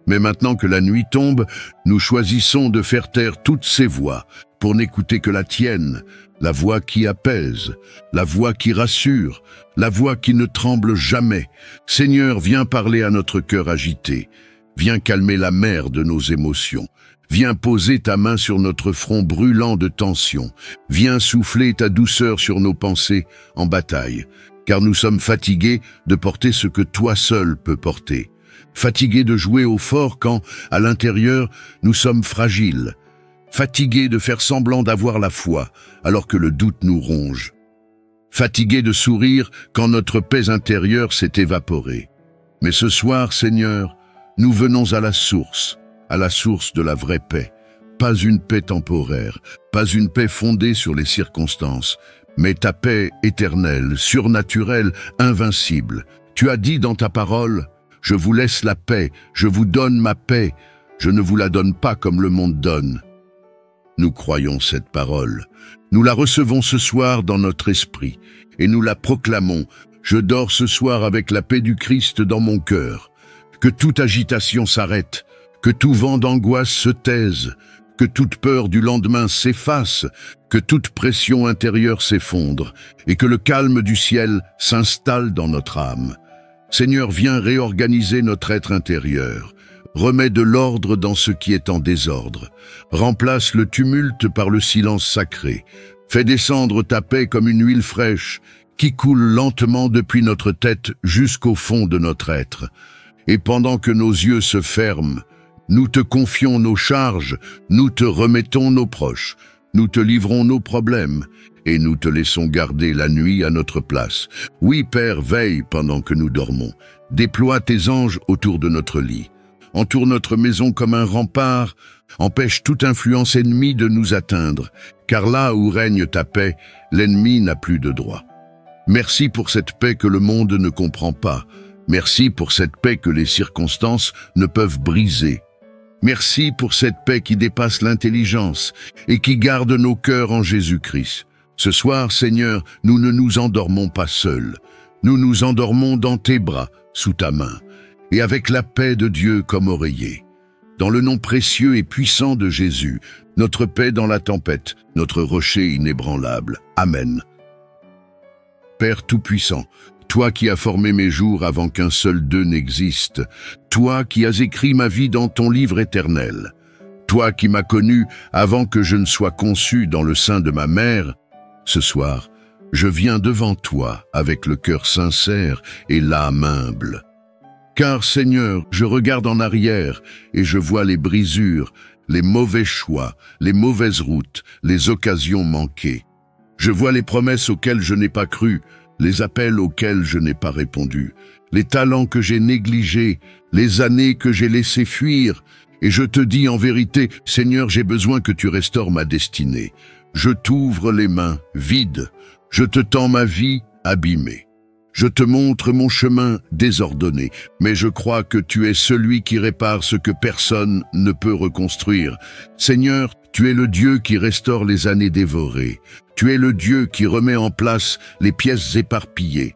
Mais maintenant que la nuit tombe, nous choisissons de faire taire toutes ces voix pour n'écouter que la tienne, la voix qui apaise, la voix qui rassure, la voix qui ne tremble jamais. Seigneur, viens parler à notre cœur agité, viens calmer la mer de nos émotions, viens poser ta main sur notre front brûlant de tension, viens souffler ta douceur sur nos pensées en bataille, car nous sommes fatigués de porter ce que toi seul peux porter. Fatigués de jouer au fort quand, à l'intérieur, nous sommes fragiles. Fatigués de faire semblant d'avoir la foi, alors que le doute nous ronge. Fatigués de sourire quand notre paix intérieure s'est évaporée. Mais ce soir, Seigneur, nous venons à la source de la vraie paix. Pas une paix temporaire, pas une paix fondée sur les circonstances, mais ta paix éternelle, surnaturelle, invincible. Tu as dit dans ta parole, « Je vous laisse la paix, je vous donne ma paix, je ne vous la donne pas comme le monde donne. » Nous croyons cette parole. Nous la recevons ce soir dans notre esprit et nous la proclamons. Je dors ce soir avec la paix du Christ dans mon cœur. Que toute agitation s'arrête, que tout vent d'angoisse se taise, que toute peur du lendemain s'efface, que toute pression intérieure s'effondre et que le calme du ciel s'installe dans notre âme. Seigneur, viens réorganiser notre être intérieur. Remets de l'ordre dans ce qui est en désordre. Remplace le tumulte par le silence sacré. Fais descendre ta paix comme une huile fraîche qui coule lentement depuis notre tête jusqu'au fond de notre être. Et pendant que nos yeux se ferment, nous te confions nos charges, nous te remettons nos proches, nous te livrons nos problèmes et nous te laissons garder la nuit à notre place. Oui, Père, veille pendant que nous dormons. Déploie tes anges autour de notre lit. Entoure notre maison comme un rempart, empêche toute influence ennemie de nous atteindre, car là où règne ta paix, l'ennemi n'a plus de droit. Merci pour cette paix que le monde ne comprend pas. Merci pour cette paix que les circonstances ne peuvent briser. Merci pour cette paix qui dépasse l'intelligence et qui garde nos cœurs en Jésus-Christ. Ce soir, Seigneur, nous ne nous endormons pas seuls. Nous nous endormons dans tes bras, sous ta main, et avec la paix de Dieu comme oreiller. Dans le nom précieux et puissant de Jésus, notre paix dans la tempête, notre rocher inébranlable. Amen. Père Tout-Puissant, toi qui as formé mes jours avant qu'un seul d'eux n'existe, toi qui as écrit ma vie dans ton livre éternel, toi qui m'as connu avant que je ne sois conçu dans le sein de ma mère, ce soir, je viens devant toi avec le cœur sincère et l'âme humble. Car, Seigneur, je regarde en arrière et je vois les brisures, les mauvais choix, les mauvaises routes, les occasions manquées. Je vois les promesses auxquelles je n'ai pas cru, les appels auxquels je n'ai pas répondu, les talents que j'ai négligés, les années que j'ai laissées fuir. Et je te dis en vérité, Seigneur, j'ai besoin que tu restaures ma destinée. Je t'ouvre les mains, vides. Je te tends ma vie, abîmée. Je te montre mon chemin désordonné, mais je crois que tu es celui qui répare ce que personne ne peut reconstruire. Seigneur, tu es le Dieu qui restaure les années dévorées. Tu es le Dieu qui remet en place les pièces éparpillées.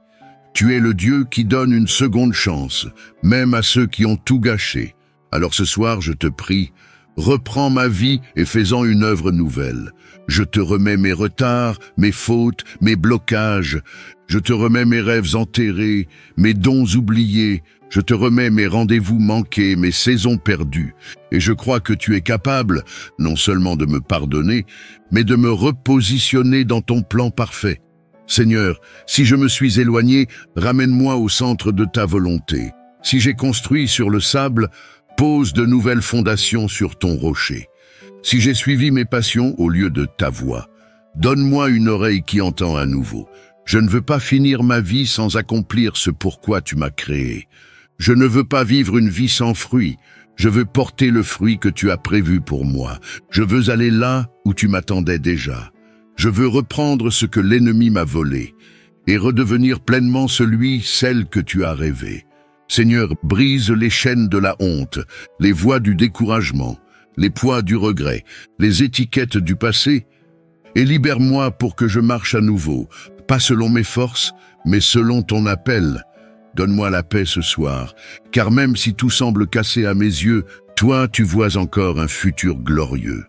Tu es le Dieu qui donne une seconde chance, même à ceux qui ont tout gâché. Alors ce soir, je te prie, Reprends ma vie et fais-en une œuvre nouvelle. Je te remets mes retards, mes fautes, mes blocages. Je te remets mes rêves enterrés, mes dons oubliés. Je te remets mes rendez-vous manqués, mes saisons perdues. Et je crois que tu es capable, non seulement de me pardonner, mais de me repositionner dans ton plan parfait. Seigneur, si je me suis éloigné, ramène-moi au centre de ta volonté. Si j'ai construit sur le sable, pose de nouvelles fondations sur ton rocher. Si j'ai suivi mes passions au lieu de ta voix, donne-moi une oreille qui entend à nouveau. Je ne veux pas finir ma vie sans accomplir ce pourquoi tu m'as créé. Je ne veux pas vivre une vie sans fruit. Je veux porter le fruit que tu as prévu pour moi. Je veux aller là où tu m'attendais déjà. Je veux reprendre ce que l'ennemi m'a volé et redevenir pleinement celle que tu as rêvé. Seigneur, brise les chaînes de la honte, les voies du découragement, les poids du regret, les étiquettes du passé, et libère-moi pour que je marche à nouveau, pas selon mes forces, mais selon ton appel. Donne-moi la paix ce soir, car même si tout semble cassé à mes yeux, toi, tu vois encore un futur glorieux.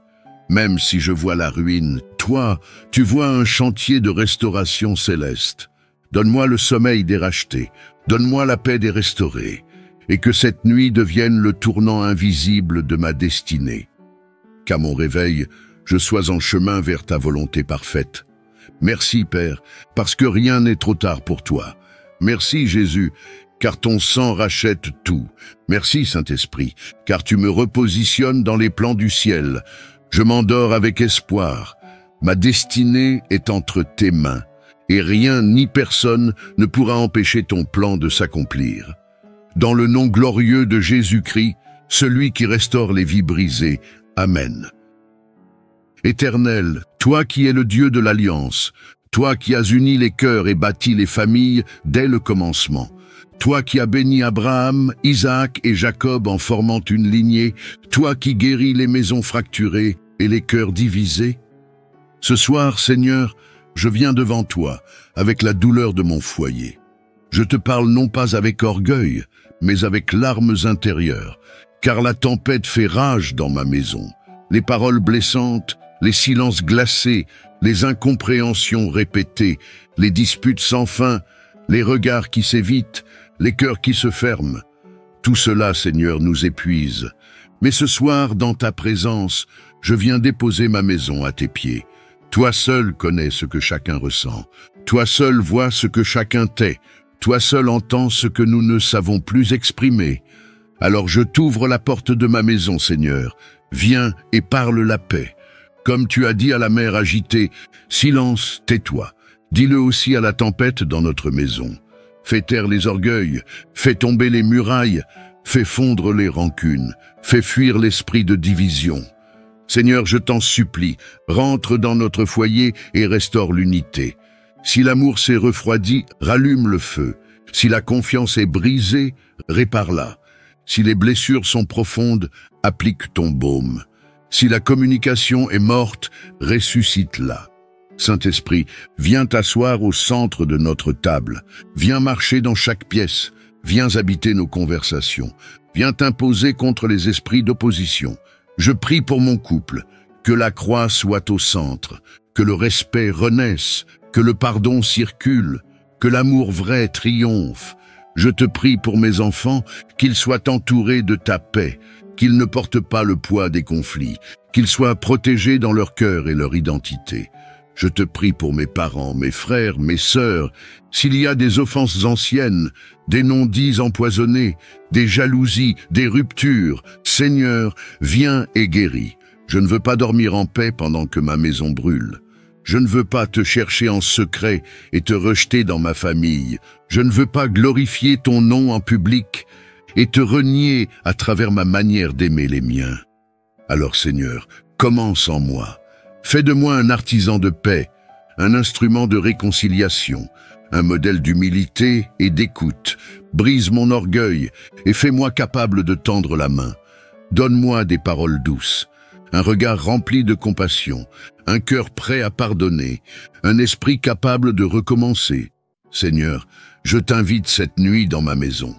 Même si je vois la ruine, toi, tu vois un chantier de restauration céleste. Donne-moi le sommeil des rachetés, donne-moi la paix des restaurés, et que cette nuit devienne le tournant invisible de ma destinée. Qu'à mon réveil, je sois en chemin vers ta volonté parfaite. Merci, Père, parce que rien n'est trop tard pour toi. Merci, Jésus, car ton sang rachète tout. Merci, Saint-Esprit, car tu me repositionnes dans les plans du ciel. Je m'endors avec espoir. Ma destinée est entre tes mains, et rien ni personne ne pourra empêcher ton plan de s'accomplir. Dans le nom glorieux de Jésus-Christ, celui qui restaure les vies brisées. Amen. Éternel, toi qui es le Dieu de l'Alliance, toi qui as uni les cœurs et bâti les familles dès le commencement, toi qui as béni Abraham, Isaac et Jacob en formant une lignée, toi qui guéris les maisons fracturées et les cœurs divisés. Ce soir, Seigneur, je viens devant toi avec la douleur de mon foyer. Je te parle non pas avec orgueil, mais avec larmes intérieures, car la tempête fait rage dans ma maison. Les paroles blessantes, les silences glacés, les incompréhensions répétées, les disputes sans fin, les regards qui s'évitent, les cœurs qui se ferment. Tout cela, Seigneur, nous épuise. Mais ce soir, dans ta présence, je viens déposer ma maison à tes pieds. Toi seul connais ce que chacun ressent. Toi seul vois ce que chacun tait. Toi seul entends ce que nous ne savons plus exprimer. Alors je t'ouvre la porte de ma maison, Seigneur. Viens et parle la paix. Comme tu as dit à la mer agitée, silence, tais-toi. Dis-le aussi à la tempête dans notre maison. Fais taire les orgueils, fais tomber les murailles, fais fondre les rancunes, fais fuir l'esprit de division. Seigneur, je t'en supplie, rentre dans notre foyer et restaure l'unité. Si l'amour s'est refroidi, rallume le feu. Si la confiance est brisée, répare-la. Si les blessures sont profondes, applique ton baume. Si la communication est morte, ressuscite-la. Saint-Esprit, viens t'asseoir au centre de notre table. Viens marcher dans chaque pièce. Viens habiter nos conversations. Viens t'imposer contre les esprits d'opposition. Je prie pour mon couple, que la croix soit au centre, que le respect renaisse, que le pardon circule, que l'amour vrai triomphe. Je te prie pour mes enfants, qu'ils soient entourés de ta paix, qu'ils ne portent pas le poids des conflits, qu'ils soient protégés dans leur cœur et leur identité. Je te prie pour mes parents, mes frères, mes sœurs, s'il y a des offenses anciennes, des non-dits empoisonnés, des jalousies, des ruptures, Seigneur, viens et guéris. Je ne veux pas dormir en paix pendant que ma maison brûle. Je ne veux pas te chercher en secret et te rejeter dans ma famille. Je ne veux pas glorifier ton nom en public et te renier à travers ma manière d'aimer les miens. Alors Seigneur, commence en moi. Fais de moi un artisan de paix, un instrument de réconciliation, un modèle d'humilité et d'écoute. Brise mon orgueil et fais-moi capable de tendre la main. Donne-moi des paroles douces, un regard rempli de compassion, un cœur prêt à pardonner, un esprit capable de recommencer. Seigneur, je t'invite cette nuit dans ma maison.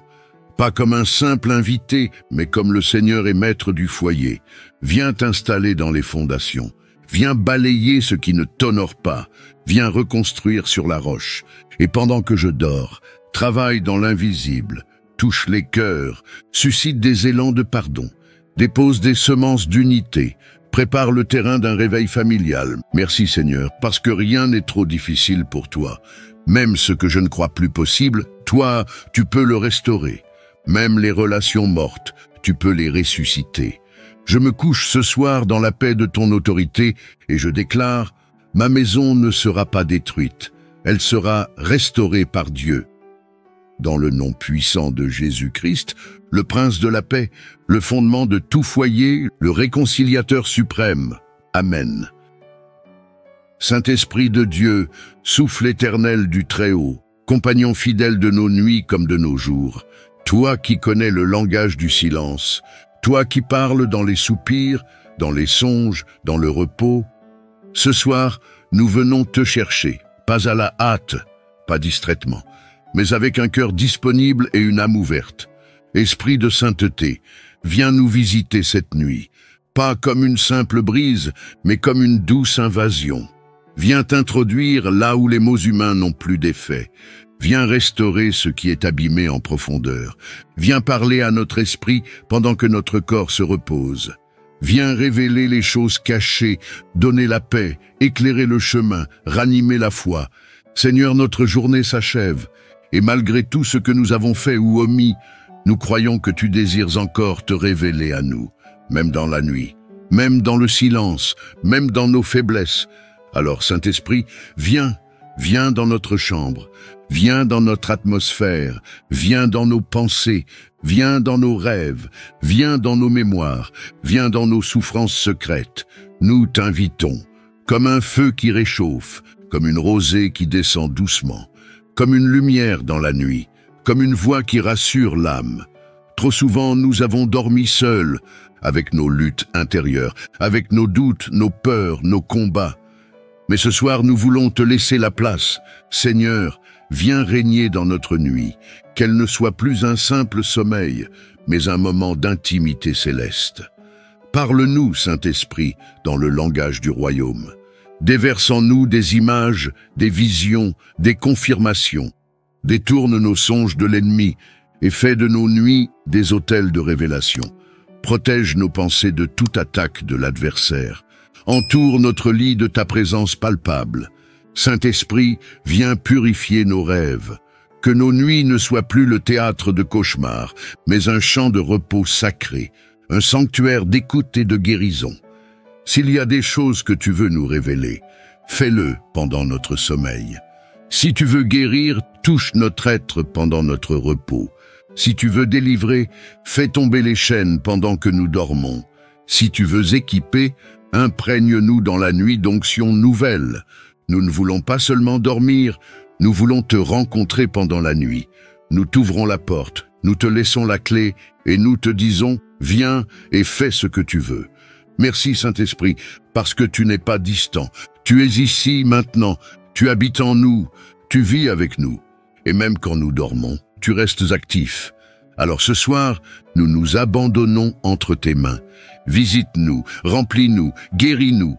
pas comme un simple invité, mais comme le Seigneur et maître du foyer. Viens t'installer dans les fondations. Viens balayer ce qui ne t'honore pas. Viens reconstruire sur la roche. Et pendant que je dors, travaille dans l'invisible. Touche les cœurs, suscite des élans de pardon. Dépose des semences d'unité. Prépare le terrain d'un réveil familial. Merci Seigneur, parce que rien n'est trop difficile pour toi. Même ce que je ne crois plus possible, toi, tu peux le restaurer. Même les relations mortes, tu peux les ressusciter. Je me couche ce soir dans la paix de ton autorité et je déclare, ma maison ne sera pas détruite, elle sera restaurée par Dieu. Dans le nom puissant de Jésus-Christ, le Prince de la paix, le fondement de tout foyer, le réconciliateur suprême. Amen. Saint-Esprit de Dieu, souffle éternel du Très-Haut, compagnon fidèle de nos nuits comme de nos jours, toi qui connais le langage du silence, toi qui parles dans les soupirs, dans les songes, dans le repos, ce soir, nous venons te chercher, pas à la hâte, pas distraitement, mais avec un cœur disponible et une âme ouverte. Esprit de sainteté, viens nous visiter cette nuit, pas comme une simple brise, mais comme une douce invasion. Viens t'introduire là où les mots humains n'ont plus d'effet. Viens restaurer ce qui est abîmé en profondeur. Viens parler à notre esprit pendant que notre corps se repose. Viens révéler les choses cachées, donner la paix, éclairer le chemin, ranimer la foi. Seigneur, notre journée s'achève, et malgré tout ce que nous avons fait ou omis, nous croyons que tu désires encore te révéler à nous, même dans la nuit, même dans le silence, même dans nos faiblesses. Alors, Saint-Esprit, viens dans notre chambre, viens dans notre atmosphère, viens dans nos pensées, viens dans nos rêves, viens dans nos mémoires, viens dans nos souffrances secrètes. Nous t'invitons, comme un feu qui réchauffe, comme une rosée qui descend doucement, comme une lumière dans la nuit, comme une voix qui rassure l'âme. Trop souvent, nous avons dormi seuls, avec nos luttes intérieures, avec nos doutes, nos peurs, nos combats. Mais ce soir, nous voulons te laisser la place. Seigneur, viens régner dans notre nuit, qu'elle ne soit plus un simple sommeil, mais un moment d'intimité céleste. Parle-nous, Saint-Esprit, dans le langage du royaume. Déverse en nous des images, des visions, des confirmations. Détourne nos songes de l'ennemi et fais de nos nuits des autels de révélation. Protège nos pensées de toute attaque de l'adversaire. Entoure notre lit de ta présence palpable. Saint-Esprit, viens purifier nos rêves. Que nos nuits ne soient plus le théâtre de cauchemars, mais un champ de repos sacré, un sanctuaire d'écoute et de guérison. S'il y a des choses que tu veux nous révéler, fais-le pendant notre sommeil. Si tu veux guérir, touche notre être pendant notre repos. Si tu veux délivrer, fais tomber les chaînes pendant que nous dormons. Si tu veux équiper, imprègne-nous dans la nuit d'onction nouvelle. Nous ne voulons pas seulement dormir, nous voulons te rencontrer pendant la nuit. Nous t'ouvrons la porte, nous te laissons la clé et nous te disons, viens et fais ce que tu veux. Merci Saint-Esprit, parce que tu n'es pas distant. Tu es ici maintenant, tu habites en nous, tu vis avec nous. Et même quand nous dormons, tu restes actif. Alors ce soir, nous nous abandonnons entre tes mains. Visite-nous, remplis-nous, guéris-nous.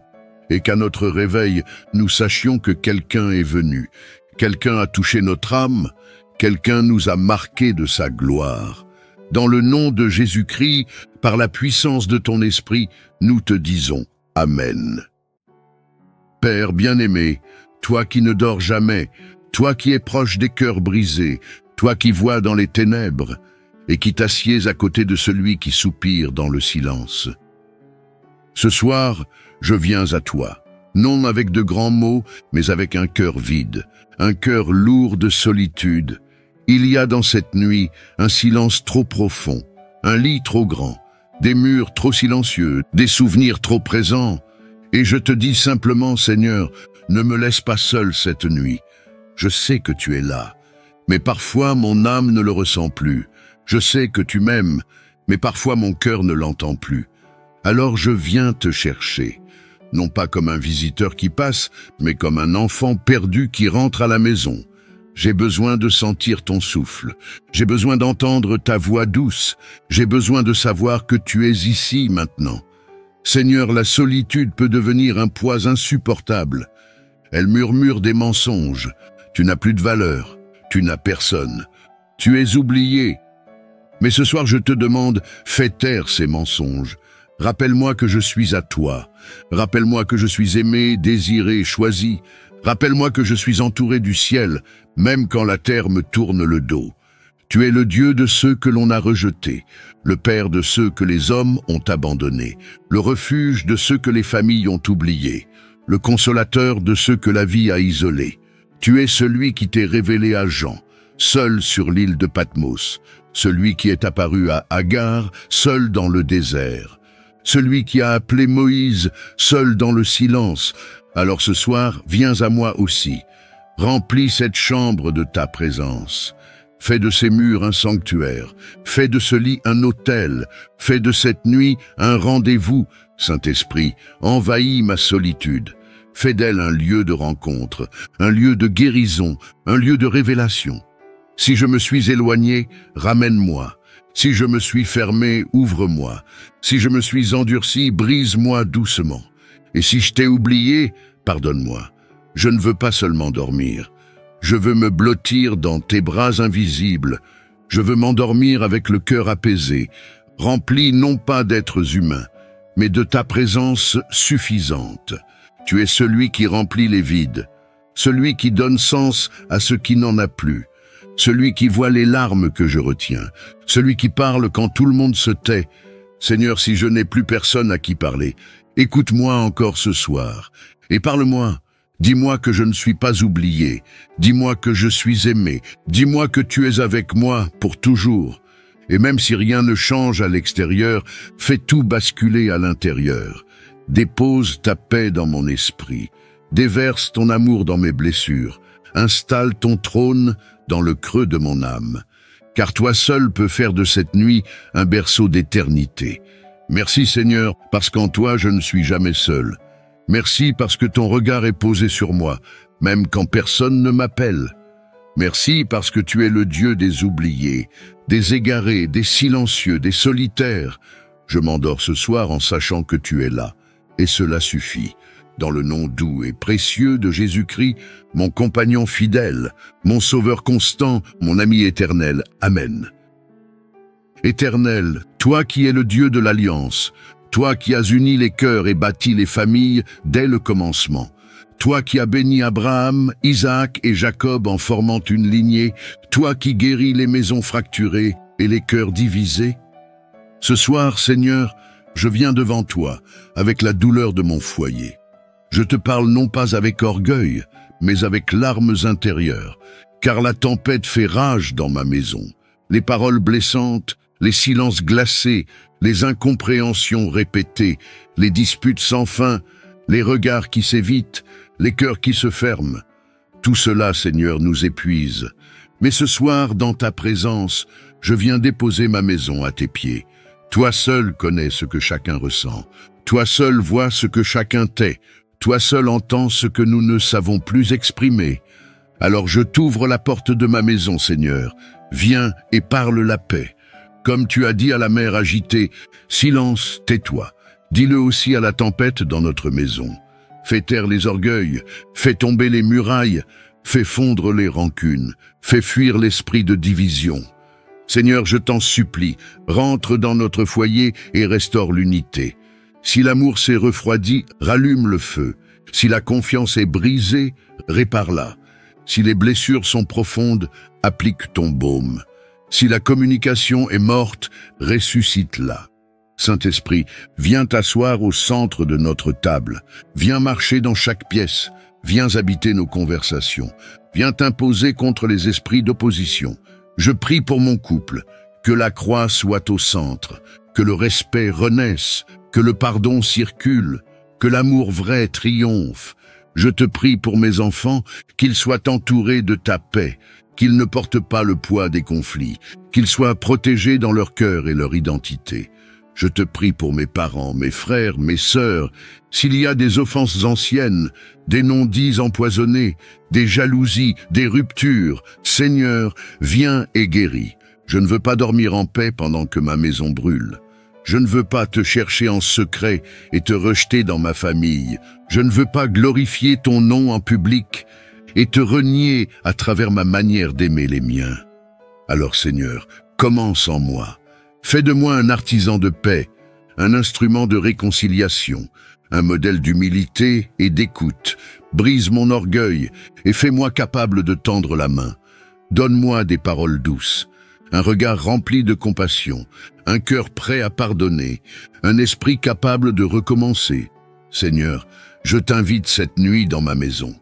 Et qu'à notre réveil, nous sachions que quelqu'un est venu. Quelqu'un a touché notre âme, quelqu'un nous a marqué de sa gloire. Dans le nom de Jésus-Christ, par la puissance de ton esprit, nous te disons Amen. Père bien-aimé, toi qui ne dors jamais, toi qui es proche des cœurs brisés, toi qui vois dans les ténèbres, et qui t'assieds à côté de celui qui soupire dans le silence. Ce soir, je viens à toi, non avec de grands mots, mais avec un cœur vide, un cœur lourd de solitude. Il y a dans cette nuit un silence trop profond, un lit trop grand, des murs trop silencieux, des souvenirs trop présents. Et je te dis simplement, Seigneur, ne me laisse pas seul cette nuit. Je sais que tu es là, mais parfois mon âme ne le ressent plus. Je sais que tu m'aimes, mais parfois mon cœur ne l'entend plus. Alors je viens te chercher, non pas comme un visiteur qui passe, mais comme un enfant perdu qui rentre à la maison. J'ai besoin de sentir ton souffle. J'ai besoin d'entendre ta voix douce. J'ai besoin de savoir que tu es ici maintenant. Seigneur, la solitude peut devenir un poids insupportable. Elle murmure des mensonges. Tu n'as plus de valeur. Tu n'as personne. Tu es oublié. Mais ce soir, je te demande, fais taire ces mensonges. Rappelle-moi que je suis à toi. Rappelle-moi que je suis aimé, désiré, choisi. Rappelle-moi que je suis entouré du ciel, même quand la terre me tourne le dos. Tu es le Dieu de ceux que l'on a rejetés, le Père de ceux que les hommes ont abandonnés, le refuge de ceux que les familles ont oubliés, le consolateur de ceux que la vie a isolés. Tu es celui qui t'est révélé à Jean, seul sur l'île de Patmos, celui qui est apparu à Agar, seul dans le désert, celui qui a appelé Moïse, seul dans le silence. Alors ce soir, viens à moi aussi. Remplis cette chambre de ta présence. Fais de ces murs un sanctuaire. Fais de ce lit un autel. Fais de cette nuit un rendez-vous. Saint-Esprit, envahis ma solitude. Fais d'elle un lieu de rencontre, un lieu de guérison, un lieu de révélation. Si je me suis éloigné, ramène-moi. Si je me suis fermé, ouvre-moi. Si je me suis endurci, brise-moi doucement. Et si je t'ai oublié, pardonne-moi. Je ne veux pas seulement dormir. Je veux me blottir dans tes bras invisibles. Je veux m'endormir avec le cœur apaisé, rempli non pas d'êtres humains, mais de ta présence suffisante. Tu es celui qui remplit les vides, celui qui donne sens à ce qui n'en a plus, celui qui voit les larmes que je retiens, celui qui parle quand tout le monde se tait. Seigneur, si je n'ai plus personne à qui parler, écoute-moi encore ce soir et parle-moi. Dis-moi que je ne suis pas oublié. Dis-moi que je suis aimé. Dis-moi que tu es avec moi pour toujours. Et même si rien ne change à l'extérieur, fais tout basculer à l'intérieur. Dépose ta paix dans mon esprit. Déverse ton amour dans mes blessures. Installe ton trône dans le creux de mon âme. Car toi seul peux faire de cette nuit un berceau d'éternité. Merci Seigneur, parce qu'en toi je ne suis jamais seul. Merci parce que ton regard est posé sur moi, même quand personne ne m'appelle. Merci parce que tu es le Dieu des oubliés, des égarés, des silencieux, des solitaires. Je m'endors ce soir en sachant que tu es là, et cela suffit. Dans le nom doux et précieux de Jésus-Christ, mon compagnon fidèle, mon sauveur constant, mon ami éternel. Amen. Éternel, toi qui es le Dieu de l'alliance, toi qui as uni les cœurs et bâti les familles dès le commencement, toi qui as béni Abraham, Isaac et Jacob en formant une lignée, toi qui guéris les maisons fracturées et les cœurs divisés. Ce soir, Seigneur, je viens devant toi avec la douleur de mon foyer. Je te parle non pas avec orgueil, mais avec larmes intérieures, car la tempête fait rage dans ma maison. Les paroles blessantes, les silences glacés, les incompréhensions répétées, les disputes sans fin, les regards qui s'évitent, les cœurs qui se ferment. Tout cela, Seigneur, nous épuise. Mais ce soir, dans ta présence, je viens déposer ma maison à tes pieds. Toi seul connais ce que chacun ressent. Toi seul vois ce que chacun tait. Toi seul entends ce que nous ne savons plus exprimer. Alors je t'ouvre la porte de ma maison, Seigneur. Viens et parle la paix. Comme tu as dit à la mer agitée, silence, tais-toi. Dis-le aussi à la tempête dans notre maison. Fais taire les orgueils, fais tomber les murailles, fais fondre les rancunes, fais fuir l'esprit de division. Seigneur, je t'en supplie, rentre dans notre foyer et restaure l'unité. Si l'amour s'est refroidi, rallume le feu. Si la confiance est brisée, répare-la. Si les blessures sont profondes, applique ton baume. Si la communication est morte, ressuscite-la. Saint-Esprit, viens t'asseoir au centre de notre table. Viens marcher dans chaque pièce. Viens habiter nos conversations. Viens t'imposer contre les esprits d'opposition. Je prie pour mon couple. Que la croix soit au centre. Que le respect renaisse. Que le pardon circule. Que l'amour vrai triomphe. Je te prie pour mes enfants, qu'ils soient entourés de ta paix. Qu'ils ne portent pas le poids des conflits, qu'ils soient protégés dans leur cœur et leur identité. Je te prie pour mes parents, mes frères, mes sœurs, s'il y a des offenses anciennes, des non-dits empoisonnés, des jalousies, des ruptures, Seigneur, viens et guéris. Je ne veux pas dormir en paix pendant que ma maison brûle. Je ne veux pas te chercher en secret et te rejeter dans ma famille. Je ne veux pas glorifier ton nom en public et te renier à travers ma manière d'aimer les miens. Alors Seigneur, commence en moi. Fais de moi un artisan de paix, un instrument de réconciliation, un modèle d'humilité et d'écoute. Brise mon orgueil et fais-moi capable de tendre la main. Donne-moi des paroles douces, un regard rempli de compassion, un cœur prêt à pardonner, un esprit capable de recommencer. Seigneur, je t'invite cette nuit dans ma maison.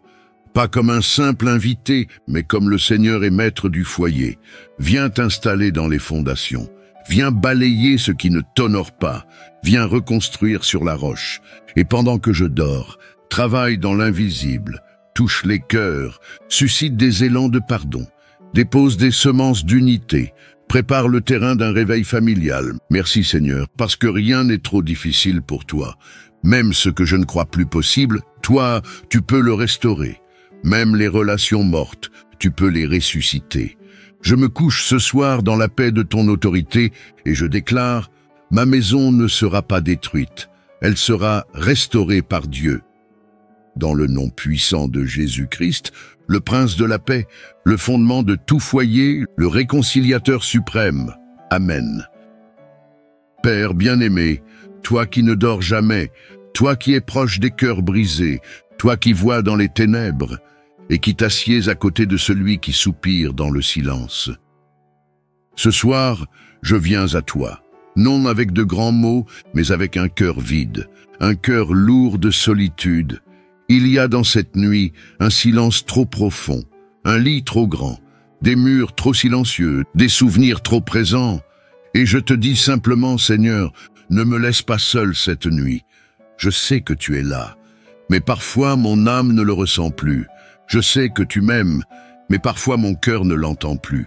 Pas comme un simple invité, mais comme le Seigneur est maître du foyer. Viens t'installer dans les fondations. Viens balayer ce qui ne t'honore pas. Viens reconstruire sur la roche. Et pendant que je dors, travaille dans l'invisible. Touche les cœurs, suscite des élans de pardon. Dépose des semences d'unité. Prépare le terrain d'un réveil familial. Merci Seigneur, parce que rien n'est trop difficile pour toi. Même ce que je ne crois plus possible, toi, tu peux le restaurer. Même les relations mortes, tu peux les ressusciter. Je me couche ce soir dans la paix de ton autorité et je déclare, ma maison ne sera pas détruite, elle sera restaurée par Dieu. Dans le nom puissant de Jésus-Christ, le Prince de la paix, le fondement de tout foyer, le réconciliateur suprême. Amen. Père bien-aimé, toi qui ne dors jamais, toi qui es proche des cœurs brisés, toi qui vois dans les ténèbres, et qui t'assieds à côté de celui qui soupire dans le silence. Ce soir, je viens à toi, non avec de grands mots, mais avec un cœur vide, un cœur lourd de solitude. Il y a dans cette nuit un silence trop profond, un lit trop grand, des murs trop silencieux, des souvenirs trop présents. Et je te dis simplement, Seigneur, ne me laisse pas seul cette nuit. Je sais que tu es là, mais parfois mon âme ne le ressent plus. Je sais que tu m'aimes, mais parfois mon cœur ne l'entend plus.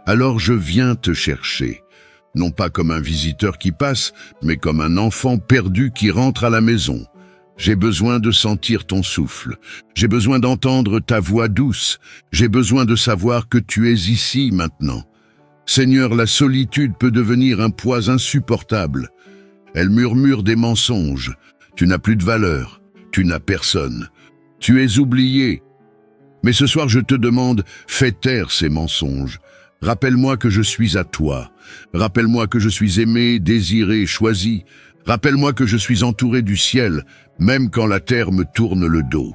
Alors je viens te chercher, non pas comme un visiteur qui passe, mais comme un enfant perdu qui rentre à la maison. J'ai besoin de sentir ton souffle, j'ai besoin d'entendre ta voix douce, j'ai besoin de savoir que tu es ici maintenant. Seigneur, la solitude peut devenir un poids insupportable. Elle murmure des mensonges. Tu n'as plus de valeur, tu n'as personne. Tu es oublié. Mais ce soir, je te demande, fais taire ces mensonges. Rappelle-moi que je suis à toi. Rappelle-moi que je suis aimé, désiré, choisi. Rappelle-moi que je suis entouré du ciel, même quand la terre me tourne le dos.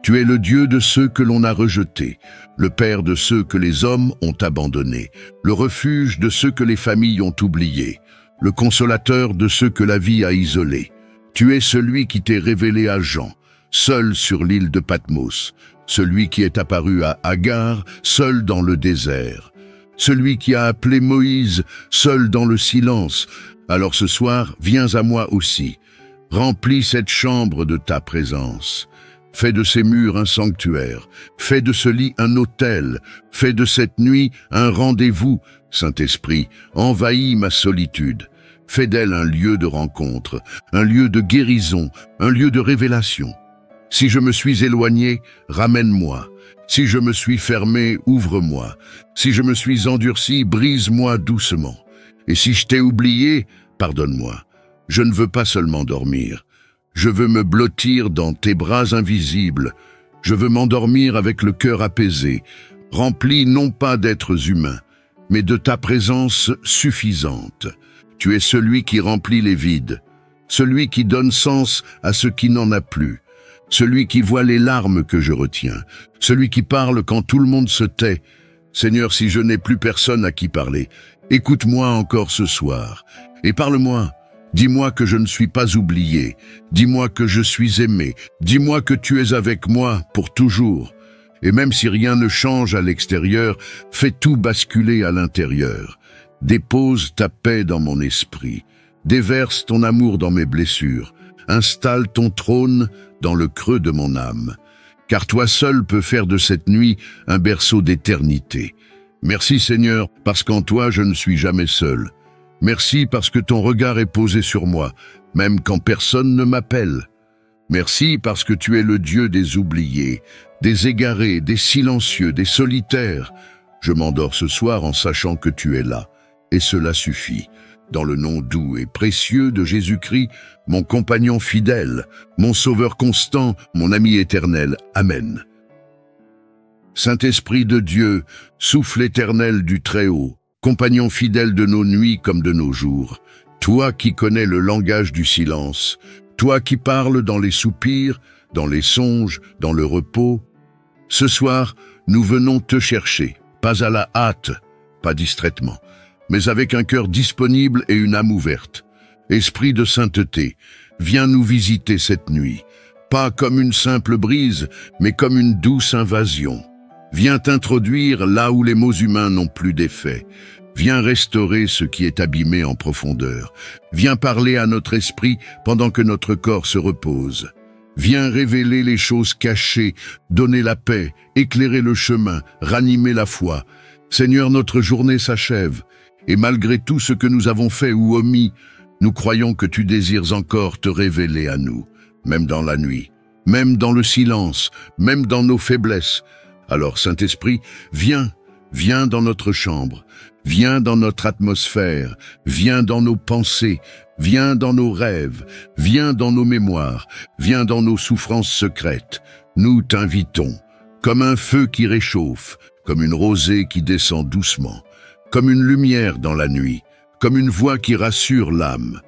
Tu es le Dieu de ceux que l'on a rejetés, le Père de ceux que les hommes ont abandonnés, le refuge de ceux que les familles ont oubliés, le consolateur de ceux que la vie a isolés. Tu es celui qui t'est révélé à Jean, seul sur l'île de Patmos, celui qui est apparu à Agar, seul dans le désert, celui qui a appelé Moïse, seul dans le silence. Alors ce soir, viens à moi aussi. Remplis cette chambre de ta présence. Fais de ces murs un sanctuaire. Fais de ce lit un autel. Fais de cette nuit un rendez-vous. Saint-Esprit, envahis ma solitude. Fais d'elle un lieu de rencontre, un lieu de guérison, un lieu de révélation. Si je me suis éloigné, ramène-moi. Si je me suis fermé, ouvre-moi. Si je me suis endurci, brise-moi doucement. Et si je t'ai oublié, pardonne-moi. Je ne veux pas seulement dormir. Je veux me blottir dans tes bras invisibles. Je veux m'endormir avec le cœur apaisé, rempli non pas d'êtres humains, mais de ta présence suffisante. Tu es celui qui remplit les vides, celui qui donne sens à ce qui n'en a plus, celui qui voit les larmes que je retiens, celui qui parle quand tout le monde se tait. Seigneur, si je n'ai plus personne à qui parler, écoute-moi encore ce soir et parle-moi. Dis-moi que je ne suis pas oublié, dis-moi que je suis aimé, dis-moi que tu es avec moi pour toujours. Et même si rien ne change à l'extérieur, fais tout basculer à l'intérieur. Dépose ta paix dans mon esprit, déverse ton amour dans mes blessures, installe ton trône dans le creux de mon âme. Car toi seul peux faire de cette nuit un berceau d'éternité. Merci Seigneur, parce qu'en toi je ne suis jamais seul. Merci parce que ton regard est posé sur moi, même quand personne ne m'appelle. Merci parce que tu es le Dieu des oubliés, des égarés, des silencieux, des solitaires. Je m'endors ce soir en sachant que tu es là, et cela suffit. Dans le nom doux et précieux de Jésus-Christ, mon compagnon fidèle, mon sauveur constant, mon ami éternel. Amen. Saint-Esprit de Dieu, souffle éternel du Très-Haut, compagnon fidèle de nos nuits comme de nos jours, toi qui connais le langage du silence, toi qui parles dans les soupirs, dans les songes, dans le repos, ce soir, nous venons te chercher, pas à la hâte, pas distraitement, mais avec un cœur disponible et une âme ouverte. Esprit de sainteté, viens nous visiter cette nuit, pas comme une simple brise, mais comme une douce invasion. Viens t'introduire là où les mots humains n'ont plus d'effet. Viens restaurer ce qui est abîmé en profondeur. Viens parler à notre esprit pendant que notre corps se repose. Viens révéler les choses cachées, donner la paix, éclairer le chemin, ranimer la foi. Seigneur, notre journée s'achève, et malgré tout ce que nous avons fait ou omis, nous croyons que tu désires encore te révéler à nous, même dans la nuit, même dans le silence, même dans nos faiblesses. Alors, Saint-Esprit, viens dans notre chambre, viens dans notre atmosphère, viens dans nos pensées, viens dans nos rêves, viens dans nos mémoires, viens dans nos souffrances secrètes. Nous t'invitons, comme un feu qui réchauffe, comme une rosée qui descend doucement, comme une lumière dans la nuit, comme une voix qui rassure l'âme.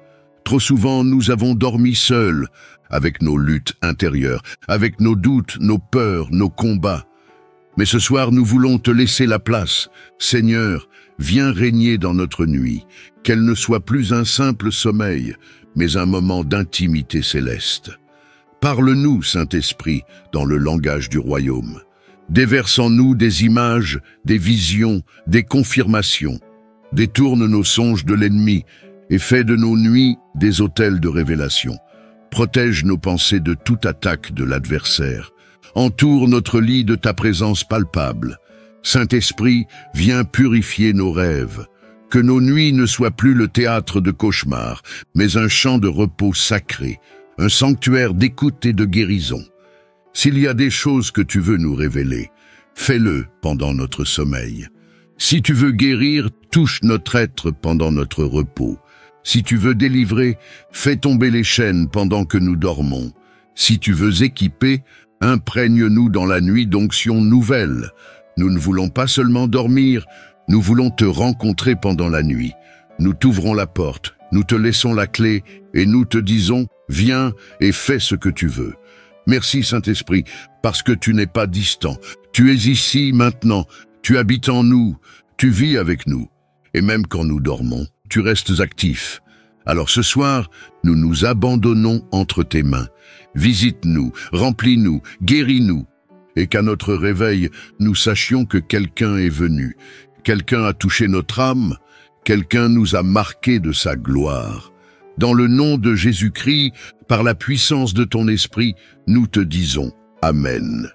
Trop souvent, nous avons dormi seuls, avec nos luttes intérieures, avec nos doutes, nos peurs, nos combats. Mais ce soir, nous voulons te laisser la place. Seigneur, viens régner dans notre nuit, qu'elle ne soit plus un simple sommeil, mais un moment d'intimité céleste. Parle-nous, Saint-Esprit, dans le langage du royaume. Déverse en nous des images, des visions, des confirmations. Détourne nos songes de l'ennemi et fais de nos nuits des autels de révélation. Protège nos pensées de toute attaque de l'adversaire. Entoure notre lit de ta présence palpable. Saint-Esprit, viens purifier nos rêves. Que nos nuits ne soient plus le théâtre de cauchemars, mais un champ de repos sacré, un sanctuaire d'écoute et de guérison. S'il y a des choses que tu veux nous révéler, fais-le pendant notre sommeil. Si tu veux guérir, touche notre être pendant notre repos. Si tu veux délivrer, fais tomber les chaînes pendant que nous dormons. Si tu veux équiper, imprègne-nous dans la nuit d'onction nouvelle. Nous ne voulons pas seulement dormir, nous voulons te rencontrer pendant la nuit. Nous t'ouvrons la porte, nous te laissons la clé et nous te disons, viens et fais ce que tu veux. Merci Saint-Esprit, parce que tu n'es pas distant. Tu es ici maintenant, tu habites en nous, tu vis avec nous. Et même quand nous dormons, tu restes actif. Alors ce soir, nous nous abandonnons entre tes mains. Visite-nous, remplis-nous, guéris-nous. Et qu'à notre réveil, nous sachions que quelqu'un est venu. Quelqu'un a touché notre âme, quelqu'un nous a marqué de sa gloire. Dans le nom de Jésus-Christ, par la puissance de ton esprit, nous te disons Amen.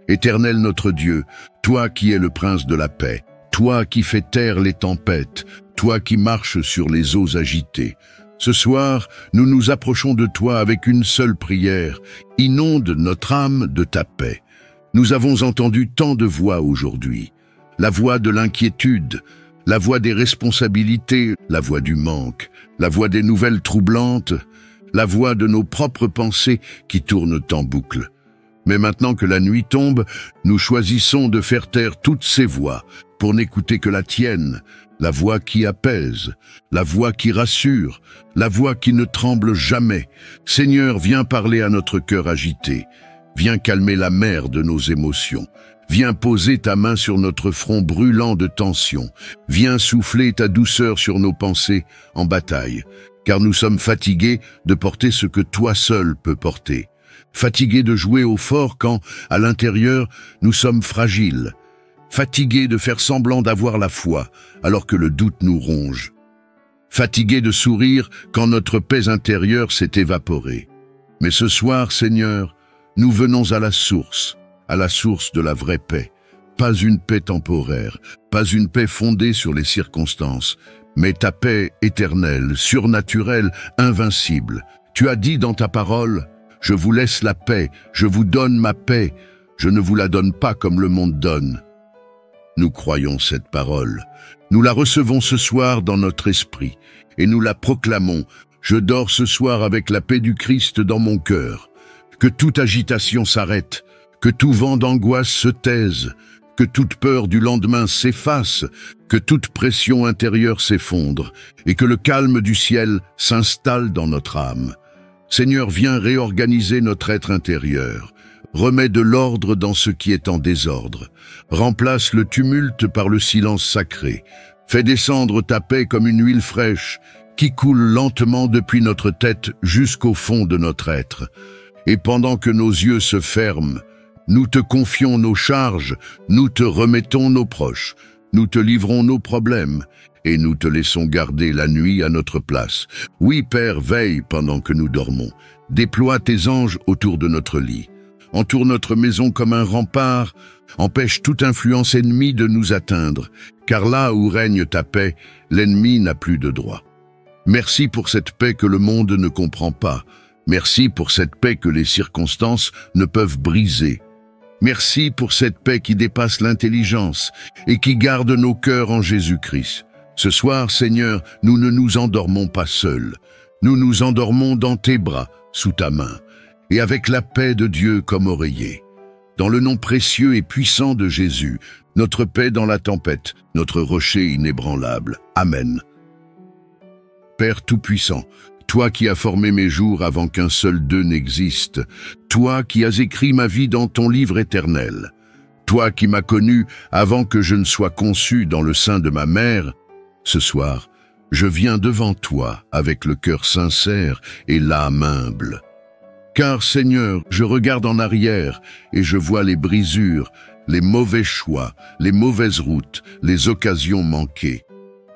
Éternel notre Dieu, toi qui es le prince de la paix, toi qui fais taire les tempêtes, toi qui marches sur les eaux agitées, ce soir, nous nous approchons de toi avec une seule prière. Inonde notre âme de ta paix. Nous avons entendu tant de voix aujourd'hui. La voix de l'inquiétude, la voix des responsabilités, la voix du manque, la voix des nouvelles troublantes, la voix de nos propres pensées qui tournent en boucle. Mais maintenant que la nuit tombe, nous choisissons de faire taire toutes ces voix pour n'écouter que la tienne, la voix qui apaise, la voix qui rassure, la voix qui ne tremble jamais. Seigneur, viens parler à notre cœur agité. Viens calmer la mer de nos émotions. Viens poser ta main sur notre front brûlant de tension. Viens souffler ta douceur sur nos pensées en bataille, car nous sommes fatigués de porter ce que toi seul peux porter. Fatigués de jouer au fort quand, à l'intérieur, nous sommes fragiles. Fatigués de faire semblant d'avoir la foi, alors que le doute nous ronge. Fatigués de sourire quand notre paix intérieure s'est évaporée. Mais ce soir, Seigneur, nous venons à la source de la vraie paix. pas une paix temporaire, pas une paix fondée sur les circonstances, mais ta paix éternelle, surnaturelle, invincible. Tu as dit dans ta parole, « Je vous laisse la paix, je vous donne ma paix, je ne vous la donne pas comme le monde donne. » Nous croyons cette parole. Nous la recevons ce soir dans notre esprit et nous la proclamons. Je dors ce soir avec la paix du Christ dans mon cœur. Que toute agitation s'arrête, que tout vent d'angoisse se taise, que toute peur du lendemain s'efface, que toute pression intérieure s'effondre et que le calme du ciel s'installe dans notre âme. Seigneur, viens réorganiser notre être intérieur. Remets de l'ordre dans ce qui est en désordre. Remplace le tumulte par le silence sacré. Fais descendre ta paix comme une huile fraîche qui coule lentement depuis notre tête jusqu'au fond de notre être. Et pendant que nos yeux se ferment, nous te confions nos charges, nous te remettons nos proches, nous te livrons nos problèmes et nous te laissons garder la nuit à notre place. Oui, Père, veille pendant que nous dormons. Déploie tes anges autour de notre lit. Entoure notre maison comme un rempart, empêche toute influence ennemie de nous atteindre, car là où règne ta paix, l'ennemi n'a plus de droit. Merci pour cette paix que le monde ne comprend pas. Merci pour cette paix que les circonstances ne peuvent briser. Merci pour cette paix qui dépasse l'intelligence et qui garde nos cœurs en Jésus-Christ. Ce soir, Seigneur, nous ne nous endormons pas seuls. Nous nous endormons dans tes bras, sous ta main, et avec la paix de Dieu comme oreiller. Dans le nom précieux et puissant de Jésus, notre paix dans la tempête, notre rocher inébranlable. Amen. Père Tout-Puissant, toi qui as formé mes jours avant qu'un seul d'eux n'existe, toi qui as écrit ma vie dans ton livre éternel, toi qui m'as connu avant que je ne sois conçu dans le sein de ma mère, ce soir, je viens devant toi avec le cœur sincère et l'âme humble. Car, Seigneur, je regarde en arrière et je vois les brisures, les mauvais choix, les mauvaises routes, les occasions manquées.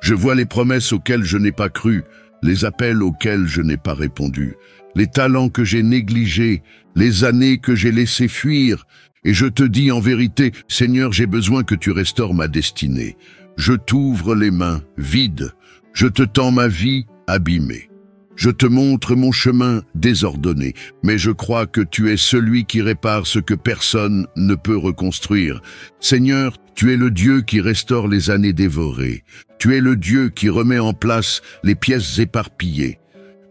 Je vois les promesses auxquelles je n'ai pas cru, les appels auxquels je n'ai pas répondu, les talents que j'ai négligés, les années que j'ai laissées fuir. Et je te dis en vérité, Seigneur, j'ai besoin que tu restaures ma destinée. Je t'ouvre les mains, vides. Je te tends ma vie, abîmée. Je te montre mon chemin désordonné, mais je crois que tu es celui qui répare ce que personne ne peut reconstruire. Seigneur, tu es le Dieu qui restaure les années dévorées. Tu es le Dieu qui remet en place les pièces éparpillées.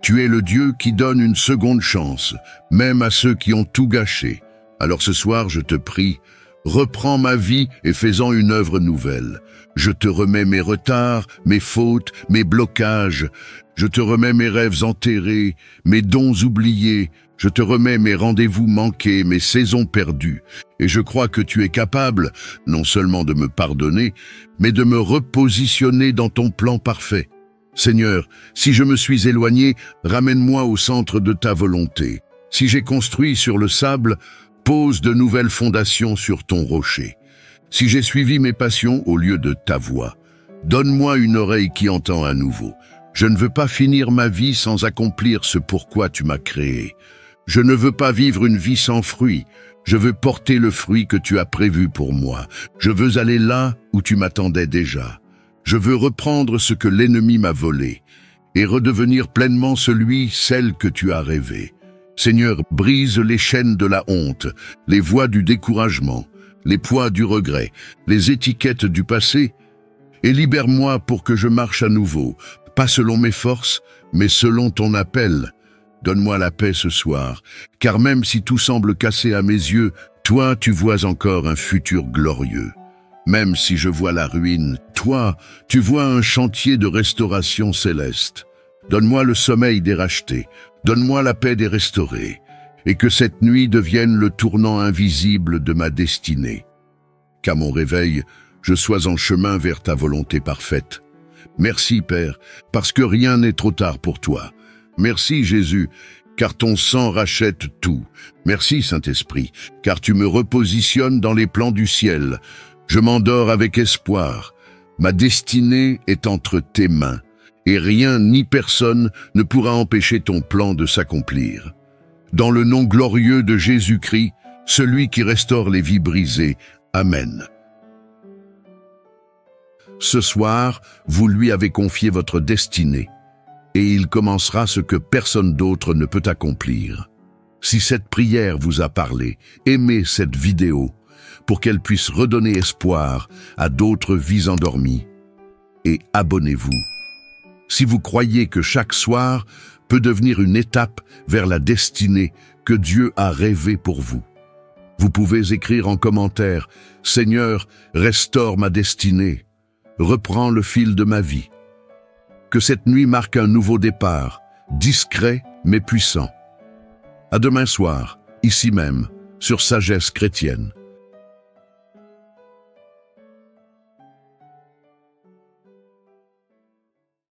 Tu es le Dieu qui donne une seconde chance, même à ceux qui ont tout gâché. Alors ce soir, je te prie, reprends ma vie et fais-en une œuvre nouvelle. Je te remets mes retards, mes fautes, mes blocages. Je te remets mes rêves enterrés, mes dons oubliés. Je te remets mes rendez-vous manqués, mes saisons perdues. Et je crois que tu es capable, non seulement de me pardonner, mais de me repositionner dans ton plan parfait. Seigneur, si je me suis éloigné, ramène-moi au centre de ta volonté. Si j'ai construit sur le sable, pose de nouvelles fondations sur ton rocher. Si j'ai suivi mes passions au lieu de ta voix, donne-moi une oreille qui entend à nouveau. Je ne veux pas finir ma vie sans accomplir ce pourquoi tu m'as créé. Je ne veux pas vivre une vie sans fruit. Je veux porter le fruit que tu as prévu pour moi. Je veux aller là où tu m'attendais déjà. Je veux reprendre ce que l'ennemi m'a volé et redevenir pleinement celle que tu as rêvé. Seigneur, brise les chaînes de la honte, les voies du découragement, les poids du regret, les étiquettes du passé, et libère-moi pour que je marche à nouveau, pas selon mes forces, mais selon ton appel. Donne-moi la paix ce soir, car même si tout semble cassé à mes yeux, toi, tu vois encore un futur glorieux. Même si je vois la ruine, toi, tu vois un chantier de restauration céleste. Donne-moi le sommeil des rachetés, donne-moi la paix des restaurés, et que cette nuit devienne le tournant invisible de ma destinée. Qu'à mon réveil, je sois en chemin vers ta volonté parfaite. Merci, Père, parce que rien n'est trop tard pour toi. Merci, Jésus, car ton sang rachète tout. Merci, Saint-Esprit, car tu me repositionnes dans les plans du ciel. Je m'endors avec espoir. Ma destinée est entre tes mains, et rien ni personne ne pourra empêcher ton plan de s'accomplir. Dans le nom glorieux de Jésus-Christ, celui qui restaure les vies brisées. Amen. Ce soir, vous lui avez confié votre destinée, et il commencera ce que personne d'autre ne peut accomplir. Si cette prière vous a parlé, aimez cette vidéo pour qu'elle puisse redonner espoir à d'autres vies endormies. Et abonnez-vous. Si vous croyez que chaque soir peut devenir une étape vers la destinée que Dieu a rêvée pour vous, vous pouvez écrire en commentaire « Seigneur, restaure ma destinée, reprends le fil de ma vie ». Que cette nuit marque un nouveau départ, discret mais puissant. À demain soir, ici même, sur Sagesse chrétienne.